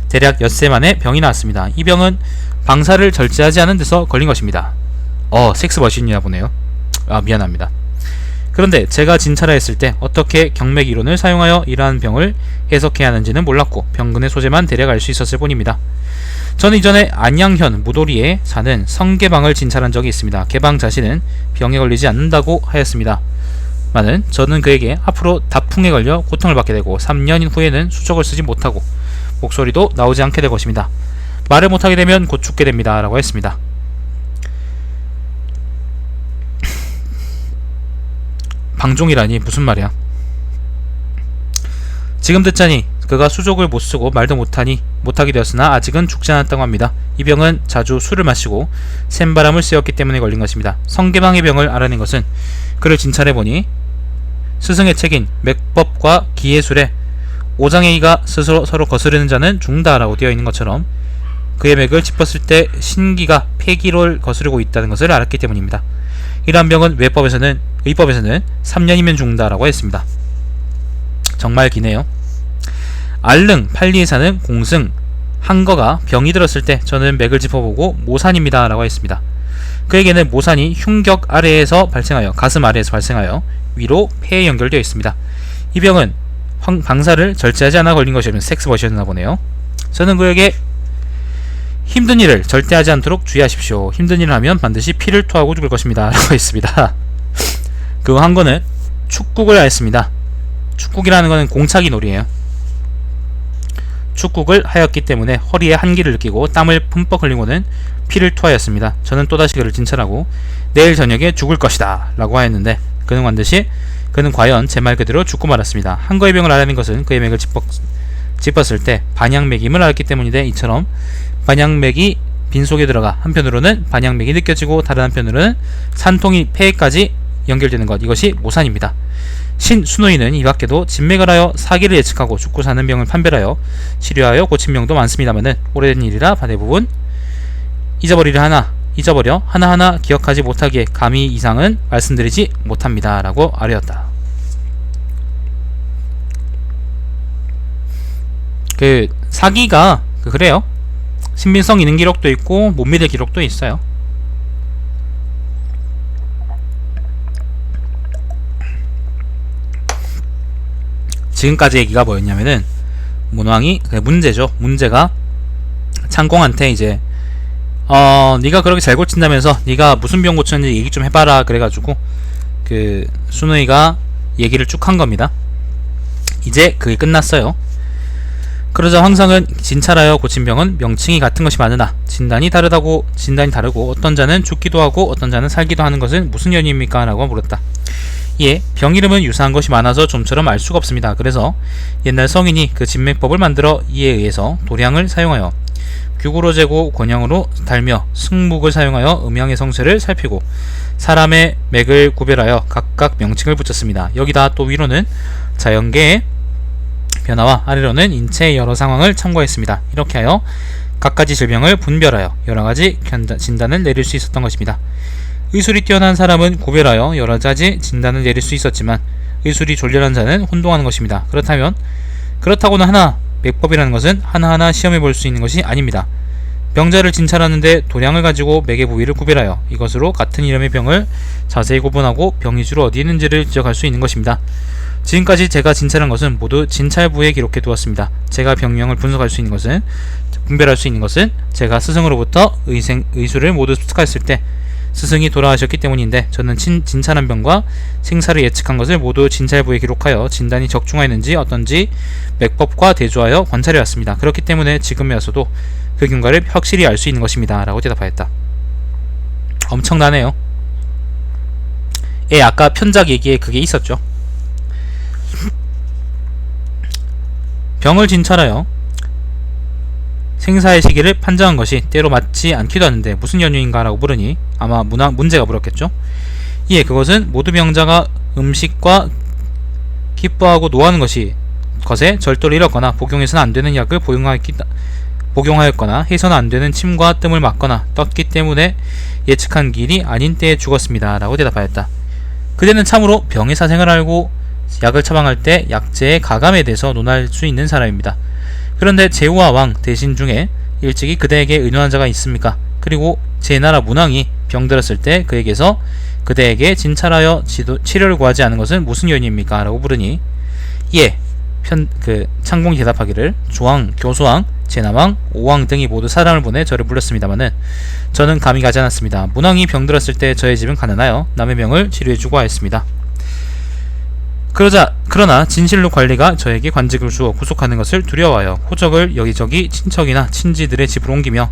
대략 엿새 만에 병이 나왔습니다. 이 병은 방사를 절제하지 않은 데서 걸린 것입니다. 섹스 머신이나 보네요. 미안합니다. 그런데 제가 진찰을 했을 때 어떻게 경맥 이론을 사용하여 이러한 병을 해석해야 하는지는 몰랐고 병근의 소재만 대략 알 수 있었을 뿐입니다. 저는 이전에 안양현 무도리에 사는 성계방을 진찰한 적이 있습니다. 계방 자신은 병에 걸리지 않는다고 하였습니다. 많은 저는 그에게 앞으로 다풍에 걸려 고통을 받게 되고 3년 후에는 수족을 쓰지 못하고 목소리도 나오지 않게 될 것입니다. 말을 못하게 되면 곧 죽게 됩니다 라고 했습니다. 방종이라니 무슨 말이야. 지금 듣자니 그가 수족을 못쓰고 말도 못하게 되었으나 아직은 죽지 않았다고 합니다. 이 병은 자주 술을 마시고 샘바람을 쐬었기 때문에 걸린 것입니다. 성계방의 병을 알아낸 것은 그를 진찰해보니 스승의 책인 맥법과 기예술에 오장애이가 스스로 서로 거스르는 자는 죽는다라고 되어 있는 것처럼 그의 맥을 짚었을 때 신기가 폐기를 거스르고 있다는 것을 알았기 때문입니다. 이러한 병은 의법에서는 3년이면 죽는다라고 했습니다. 정말 기네요. 알릉 팔리에 사는 공승 한거가 병이 들었을 때 저는 맥을 짚어보고 모산입니다 라고 했습니다. 그에게는 모산이 흉격 아래에서 발생하여 가슴 아래에서 발생하여 위로 폐에 연결되어 있습니다. 이 병은 방사를 절제하지 않아 걸린 것이라면 섹스 버시였나 보네요. 저는 그에게 힘든 일을 절대 하지 않도록 주의하십시오. 힘든 일을 하면 반드시 피를 토하고 죽을 것입니다 라고 했습니다. 그 한거는 축국을 하였습니다. 축국이라는 것은 공차기 놀이에요. 축국을 하였기 때문에 허리에 한기를 느끼고 땀을 흠뻑 흘리고는 피를 토하였습니다. 저는 또다시 그를 진찰하고 내일 저녁에 죽을 것이다 라고 하였는데 그는 과연 제 말 그대로 죽고 말았습니다. 한거의 병을 알아낸 것은 그의 맥을 짚었을 때 반향맥임을 알았기 때문인데 이처럼 반향맥이 빈속에 들어가 한편으로는 반향맥이 느껴지고 다른 한편으로는 산통이 폐에까지 연결되는 것, 이것이 모산입니다. 신순호이는 이 밖에도 진맥을 하여 사기를 예측하고 죽고 사는 병을 판별하여 치료하여 고친 병도 많습니다만은 오래된 일이라 대부분 잊어버려 하나하나 기억하지 못하기에 감히 이상은 말씀드리지 못합니다 라고 아뢰었다. 사기가 그래요. 신빙성 있는 기록도 있고 못 믿을 기록도 있어요. 지금까지 얘기가 뭐였냐면은 문왕이 문제죠. 문제가 창공한테 이제 네가 그렇게 잘 고친다면서 네가 무슨 병 고쳤는지 얘기 좀 해봐라. 그래가지고 그 순우이가 얘기를 쭉 한 겁니다. 이제 그게 끝났어요. 그러자 황성은 진찰하여 고친 병은 명칭이 같은 것이 많으나 진단이 다르고 어떤 자는 죽기도 하고 어떤 자는 살기도 하는 것은 무슨 연유입니까? 라고 물었다. 이에 병 이름은 유사한 것이 많아서 좀처럼 알 수가 없습니다. 그래서 옛날 성인이 그 진맥법을 만들어 이에 의해서 도량을 사용하여 규구로 재고 권형으로 달며 승묵을 사용하여 음양의 성체를 살피고 사람의 맥을 구별하여 각각 명칭을 붙였습니다. 여기다 또 위로는 자연계의 변화와 아래로는 인체의 여러 상황을 참고했습니다. 이렇게 하여 각가지 질병을 분별하여 여러가지 진단을 내릴 수 있었던 것입니다. 의술이 뛰어난 사람은 구별하여 여러가지 진단을 내릴 수 있었지만 의술이 졸렬한 자는 혼동하는 것입니다. 그렇다고는 하나 맥법이라는 것은 하나하나 시험해 볼 수 있는 것이 아닙니다. 병자를 진찰하는데 도량을 가지고 맥의 부위를 구별하여 이것으로 같은 이름의 병을 자세히 구분하고 병이 주로 어디 있는지를 지적할 수 있는 것입니다. 지금까지 제가 진찰한 것은 모두 진찰부에 기록해 두었습니다. 제가 병명을 분별할 수 있는 것은 제가 스승으로부터 의술을 모두 습득했을 때 스승이 돌아가셨기 때문인데 저는 진찰한 병과 생사를 예측한 것을 모두 진찰부에 기록하여 진단이 적중하였는지 어떤지 맥법과 대조하여 관찰해 왔습니다. 그렇기 때문에 지금에 와서도 그 결과를 확실히 알 수 있는 것입니다. 라고 대답하였다. 엄청나네요. 아까 편작 얘기에 그게 있었죠. 병을 진찰하여 생사의 시기를 판정한 것이 때로 맞지 않기도 하는데 무슨 연유인가 라고 물으니 아마 문제가 물었겠죠. 이에 그것은 모두 병자가 음식과 기뻐하고 노하는 것에 절도를 잃었거나 복용해서는 안되는 약을 복용하였거나 해서는 안되는 침과 뜸을 맞거나 떴기 때문에 예측한 길이 아닌 때에 죽었습니다. 라고 대답하였다. 그대는 참으로 병의 사생을 알고 약을 처방할 때 약재의 가감에 대해서 논할 수 있는 사람입니다. 그런데 제후와 왕 대신 중에 일찍이 그대에게 의논한 자가 있습니까? 그리고 제 나라 문왕이 병들었을 때 그대에게 진찰하여 치료를 구하지 않은 것은 무슨 연유입니까? 라고 물으니 창공이 대답하기를 조왕, 교소왕, 제남왕, 오왕 등이 모두 사람을 보내 저를 불렀습니다마는 저는 감히 가지 않았습니다. 문왕이 병들었을 때 저의 집은 가난하여 남의 병을 치료해주고 하였습니다. 그러나 진실로 관리가 저에게 관직을 주어 구속하는 것을 두려워하여 호적을 여기저기 친척이나 친지들의 집으로 옮기며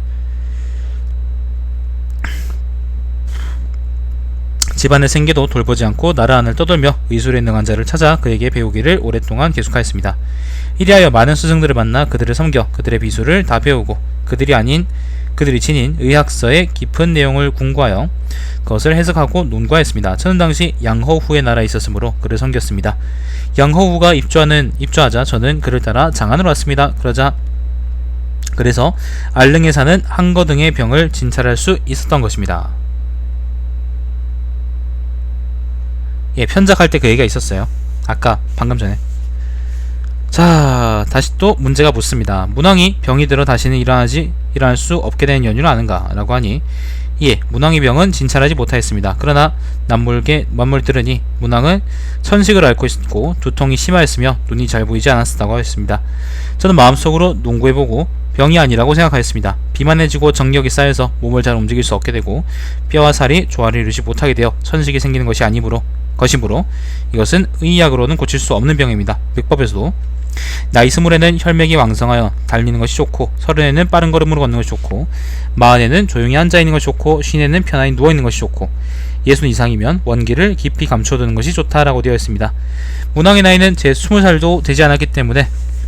집안의 생계도 돌보지 않고 나라 안을 떠돌며 의술에 능한 자를 찾아 그에게 배우기를 오랫동안 계속하였습니다. 이리하여 많은 스승들을 만나 그들을 섬겨 그들의 비술을 다 배우고 그들이 지닌 의학서의 깊은 내용을 궁구하여 그것을 해석하고 논과했습니다. 저는 당시 양허후의 나라에 있었으므로 그를 섬겼습니다. 양허후가 입주하자 저는 그를 따라 장안으로 왔습니다. 그래서 알릉에 사는 한거 등의 병을 진찰할 수 있었던 것입니다. 편작할 때 그 얘기가 있었어요. 아까 방금 전에. 자, 다시 또 문제가 묻습니다. 문왕이 병이 들어 다시는 일어날 수 없게 된 연유는 아는가? 라고 하니 문왕의 병은 진찰하지 못하였습니다. 그러나 만물 들으니 문왕은 천식을 앓고 있고 두통이 심하였으며 눈이 잘 보이지 않았다고 하였습니다. 저는 마음속으로 논구해보고 병이 아니라고 생각하였습니다. 비만해지고 정력이 쌓여서 몸을 잘 움직일 수 없게 되고 뼈와 살이 조화를 이루지 못하게 되어 천식이 생기는 것이므로 이것은 의학으로는 고칠 수 없는 병입니다. 맥법에서도 나이 20에는 혈맥이 왕성하여 달리는 것이 좋고 30에는 빠른 걸음으로 걷는 것이 좋고 40에는 조용히 앉아있는 것이 좋고 50에는 편안히 누워있는 것이 좋고 60 이상이면 원기를 깊이 감춰두는 것이 좋다라고 되어 있습니다. 문왕의 나이는 제 20살도 되지 않았기 때문에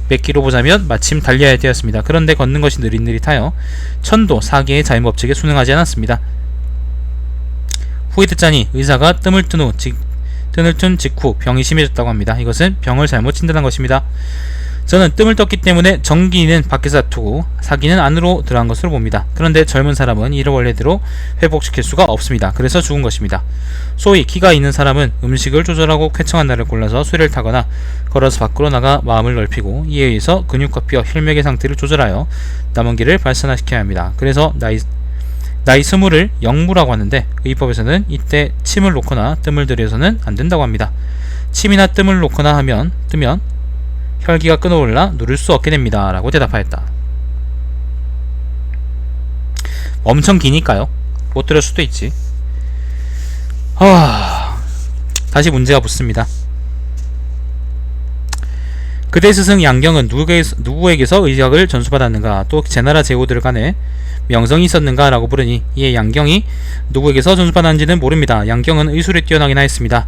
몇キ로 보자면 마침 달려야 되었습니다. 그런데 걷는 것이 느릿느릿하여 천도 사계의 자연법칙에 순응하지 않았습니다. 후에 듣자니 의사가 뜸을 튼 직후 병이 심해졌다고 합니다. 이것은 병을 잘못 진단한 것입니다. 저는 뜸을 떴기 때문에 정기는 밖에서 다투고 사기는 안으로 들어간 것으로 봅니다. 그런데 젊은 사람은 이를 원래대로 회복시킬 수가 없습니다. 그래서 죽은 것입니다. 소위 기가 있는 사람은 음식을 조절하고 쾌청한 날을 골라서 쇠를 타거나 걸어서 밖으로 나가 마음을 넓히고 이에 의해서 근육과 뼈, 혈맥의 상태를 조절하여 남은 기를 발산시켜야 합니다. 그래서 나이 20을 영무라고 하는데 의법에서는 이때 침을 놓거나 뜸을 들여서는 안된다고 합니다. 침이나 뜸을 놓거나 뜨면 혈기가 끊어올라 누를 수 없게 됩니다. 라고 대답하였다. 엄청 기니까요. 못 들을 수도 있지. 다시 문제가 붙습니다. 그대 스승 양경은 누구에게서 의학을 전수받았는가? 또 제나라 제후들 간에 명성이 있었는가? 라고 물으니 이에 양경이 누구에게서 전수받았는지는 모릅니다. 양경은 의술에 뛰어나긴 하였습니다.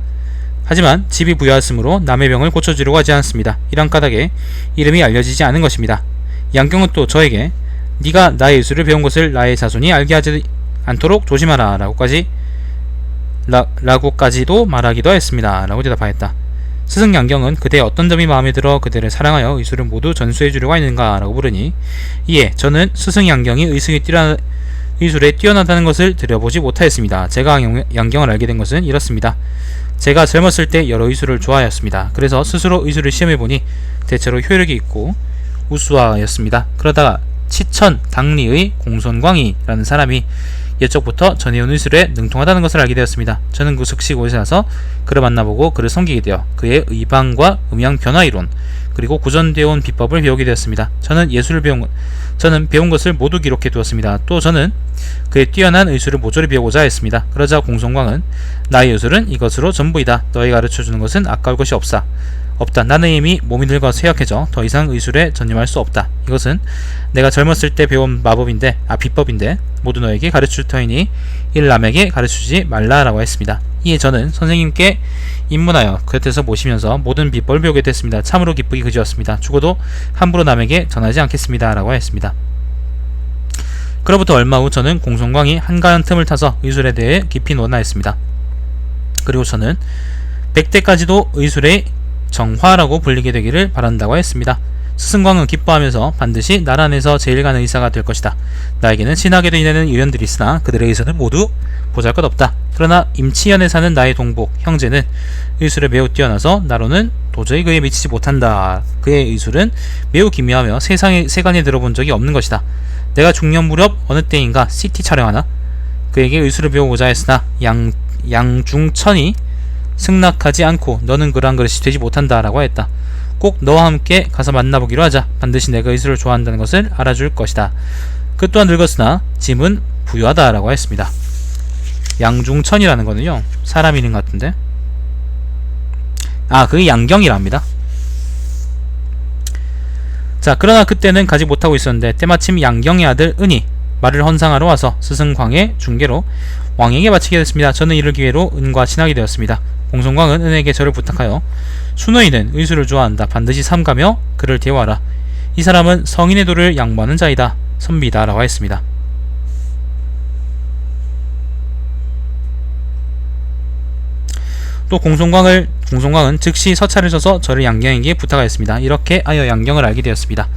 하지만 집이 부여하였으므로 남의 병을 고쳐주려고 하지 않습니다. 이런 까닭에 이름이 알려지지 않은 것입니다. 양경은 또 저에게 네가 나의 의술을 배운 것을 나의 자손이 알게 하지 않도록 조심하라 라고까지도 말하기도 했습니다. 라고 대답하였다. 스승 양경은 그대의 어떤 점이 마음에 들어 그대를 사랑하여 의술을 모두 전수해주려고 하는가? 라고 물으니 이에 저는 스승 양경이 의술에 뛰어나다는 것을 들여보지 못하였습니다. 제가 양경을 알게 된 것은 이렇습니다. 제가 젊었을 때 여러 의술을 좋아하였습니다. 그래서 스스로 의술을 시험해보니 대체로 효력이 있고 우수하였습니다. 그러다가 치천 당리의 공손광이라는 사람이 옛적부터 전해온 의술에 능통하다는 것을 알게 되었습니다. 저는 그 즉시 곳에 가서 그를 만나보고 그를 섬기게 되어 그의 의방과 음양 변화이론 그리고 구전되어 온 비법을 배우게 되었습니다. 저는 배운 것을 모두 기록해 두었습니다. 또 저는 그의 뛰어난 의술을 모조리 배우고자 했습니다. 그러자 공손광은 나의 의술은 이것으로 전부이다. 너희 가르쳐주는 것은 아까울 것이 없다. 나는 이미 몸이 늙어 쇠약해져 더 이상 의술에 전념할 수 없다. 이것은 내가 젊었을 때 배운 비법인데 모두 너에게 가르칠 터이니 이를 남에게 가르치지 말라라고 했습니다. 이에 저는 선생님께 입문하여 곁에서 모시면서 모든 비법을 배우게 됐습니다. 참으로 기쁘기 그지였습니다. 죽어도 함부로 남에게 전하지 않겠습니다. 라고 했습니다. 그로부터 얼마 후 저는 공손광이 한가한 틈을 타서 의술에 대해 깊이 논하였습니다. 그리고 저는 100대까지도 의술의 정화라고 불리게 되기를 바란다고 했습니다. 스승광은 기뻐하면서 반드시 나라 안에서 제일 가는 의사가 될 것이다. 나에게는 신하게도 인하는 의원들이 있으나 그들의 의사는 모두 보잘것없다. 그러나 임치현에 사는 나의 동복 형제는 의술에 매우 뛰어나서 나로는 도저히 그에 미치지 못한다. 그의 의술은 매우 기묘하며 세간에 들어본 적이 없는 것이다. 내가 중년 무렵 어느 때인가 CT 촬영하나 그에게 의술을 배우고자 했으나 양중천이 승낙하지 않고 너는 그러한 그릇이 되지 못한다 라고 했다. 꼭 너와 함께 가서 만나보기로 하자. 반드시 내가 의술을 좋아한다는 것을 알아줄 것이다. 그 또한 늙었으나 짐은 부유하다 라고 했습니다. 양중천이라는 거는요 사람 이름 같은데 그게 양경이랍니다. 자, 그러나 그때는 가지 못하고 있었는데 때마침 양경의 아들 은이 말을 헌상하러 와서 스승광의 중계로 왕에게 바치게 됐습니다. 저는 이를 기회로 은과 친하게 되었습니다. 공손광은 은에게 저를 부탁하여 순호이는 의술을 좋아한다. 반드시 삼가며 그를 대화하라. 이 사람은 성인의 도를 양보하는 자이다. 선비다 라고 했습니다. 또 공손광은 즉시 서찰을 쳐서 저를 양경에게 부탁하였습니다. 이렇게 하여 양경을 알게 되었습니다.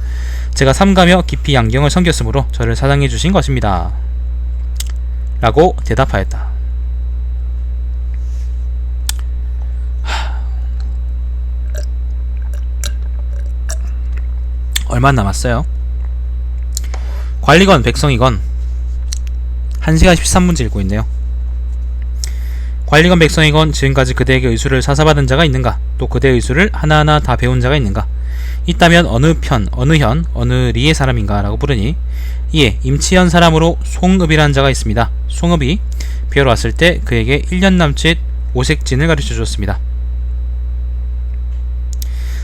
제가 삼가며 깊이 양경을 섬겼으므로 저를 사랑해 주신 것입니다. 라고 대답하였다. 얼마 남았어요? 관리건 백성이건 1시간 13문제 읽고 있네요. 관리건 백성이건 지금까지 그대에게 의술을 사사받은 자가 있는가? 또 그대의 의술을 하나하나 다 배운 자가 있는가? 있다면 어느 편, 어느 현, 어느 리의 사람인가? 라고 부르니 이에 임치현 사람으로 송읍이라는 자가 있습니다. 송읍이 배우러 왔을 때 그에게 1년 남짓 오색진을 가르쳐 주었습니다.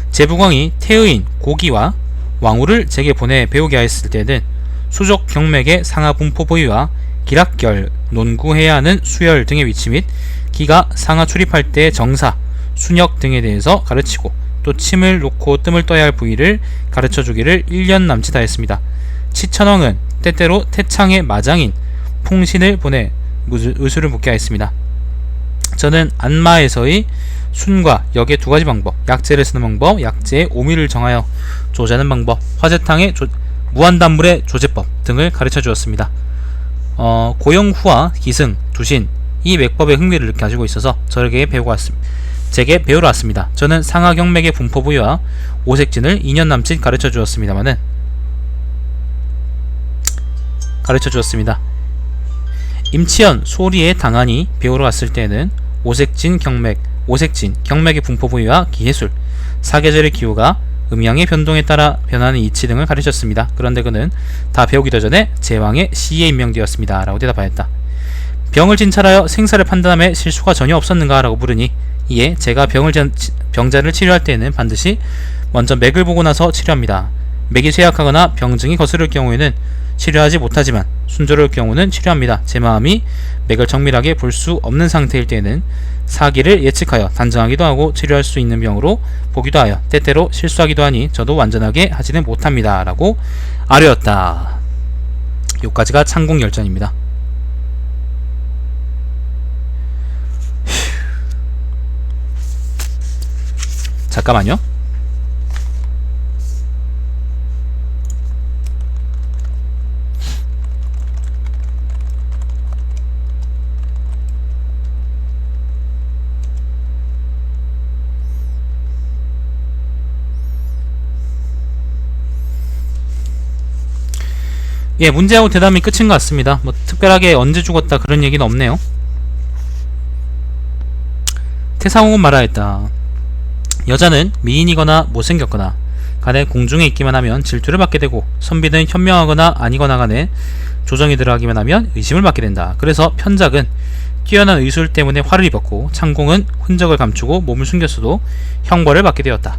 제부광이 태의인 고기와 왕후를 제게 보내 배우게 하였을 때는 수족 경맥의 상하 분포 부위와 기락결, 논구해야 하는 수열 등의 위치 및 기가 상하 출입할 때의 정사, 순역 등에 대해서 가르치고 또 침을 놓고 뜸을 떠야 할 부위를 가르쳐 주기를 1년 남짓 하였습니다. 치천왕은 때때로 태창의 마장인 풍신을 보내 의술을 묻게 하였습니다. 저는 안마에서의 순과 역의 두 가지 방법, 약재를 쓰는 방법, 약재의 오미를 정하여 조자는 방법, 화재탕의 무한단물의 조제법 등을 가르쳐 주었습니다. 고영후와 기승, 두신 이 맥법에 흥미를 가지고 있어서 제게 배우러 왔습니다. 저는 상하경맥의 분포 부위와 오색진을 2년 남짓 가르쳐 주었습니다. 임치현 소리의 당한이 배우러 왔을 때는 오색진, 경맥의 분포 부위와 기해술, 사계절의 기후가 음양의 변동에 따라 변하는 이치 등을 가르쳤습니다. 그런데 그는 다 배우기도 전에 제왕의 시에 임명되었습니다. 라고 대답하였다. 병을 진찰하여 생사를 판단함에 실수가 전혀 없었는가? 라고 물으니 이에 제가 병자를 치료할 때에는 반드시 먼저 맥을 보고 나서 치료합니다. 맥이 쇠약하거나 병증이 거스를 경우에는 치료하지 못하지만 순조로울 경우는 치료합니다. 제 마음이 맥을 정밀하게 볼 수 없는 상태일 때에는 사기를 예측하여 단정하기도 하고 치료할 수 있는 병으로 보기도 하여 때때로 실수하기도 하니 저도 완전하게 하지는 못합니다. 라고 아뢰었다. 여기까지가 창공열전입니다. 잠깐만요. 예, 문제하고 대답이 끝인 것 같습니다. 뭐 특별하게 언제 죽었다 그런 얘기는 없네요. 태상홍은 말하였다. 여자는 미인이거나 못생겼거나 간에 공중에 있기만 하면 질투를 받게 되고 선비는 현명하거나 아니거나 간에 조정이 들어가기만 하면 의심을 받게 된다. 그래서 편작은 뛰어난 의술 때문에 화를 입었고 창공은 흔적을 감추고 몸을 숨겼어도 형벌을 받게 되었다.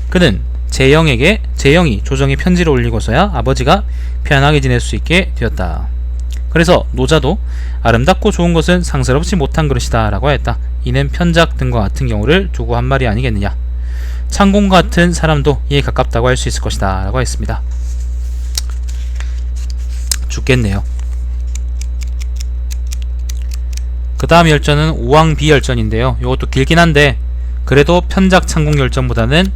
그는 재영이 조정에 편지를 올리고서야 아버지가 편하게 지낼 수 있게 되었다. 그래서 노자도 아름답고 좋은 것은 상스럽지 못한 그릇이다 라고 하였다. 이는 편작 등과 같은 경우를 두고 한 말이 아니겠느냐. 창공 같은 사람도 이에 가깝다고 할 수 있을 것이다 라고 했습니다. 죽겠네요. 그 다음 열전은 오왕비열전인데요. 이것도 길긴 한데 그래도 편작 창공 열전보다는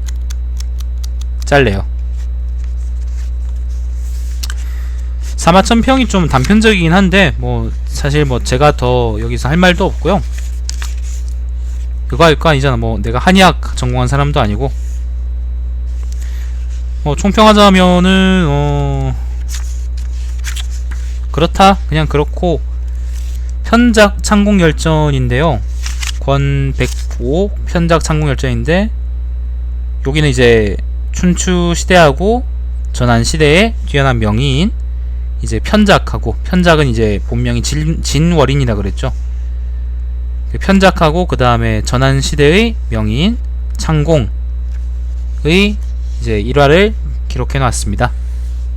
짧네요. 사마천평이 좀 단편적이긴 한데 뭐 사실 뭐 제가 더 여기서 할 말도 없고요. 그거 할 거 아니잖아. 뭐 내가 한의학 전공한 사람도 아니고. 총평하자면은 그렇다. 그냥 그렇고 편작 창공열전인데요. 권백호 편작 창공열전인데 여기는 이제 춘추 시대하고 전한 시대의 뛰어난 명의인 이제 편작하고, 편작은 이제 본명이 진월인이라 그랬죠. 편작하고 그 다음에 전한 시대의 명의인 창공의 이제 일화를 기록해 놨습니다.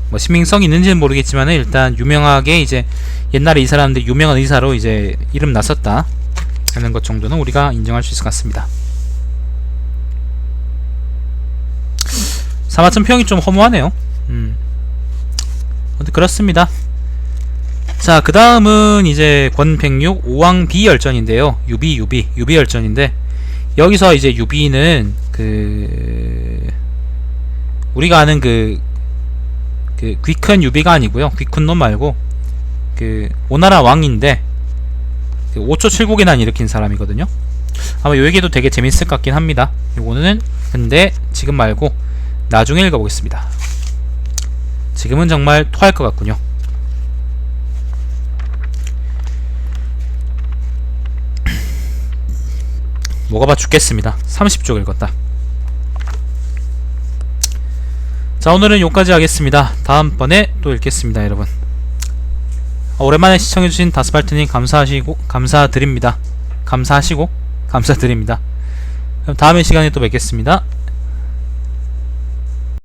뭐 신빙성이 있는지는 모르겠지만 일단 유명하게 이제 옛날에 이 사람들 유명한 의사로 이제 이름 났었다 하는 것 정도는 우리가 인정할 수 있을 것 같습니다. 사마천평이 좀 허무하네요. 그렇습니다. 자, 그 다음은 이제 권백육 오왕비열전인데요. 유비열전인데 여기서 이제 유비는 우리가 아는 귀큰 유비가 아니고요. 귀큰 놈 말고 오나라 왕인데 5초 7국의 일으킨 사람이거든요. 아마 요 얘기도 되게 재밌을 것 같긴 합니다. 요거는 근데 지금 말고 나중에 읽어보겠습니다. 지금은 정말 토할 것 같군요. 먹어봐 죽겠습니다. 30쪽 읽었다. 자, 오늘은 여기까지 하겠습니다. 다음번에 또 읽겠습니다, 여러분. 오랜만에 시청해주신 다스발트님 감사드립니다. 그럼 다음의 시간에 또 뵙겠습니다.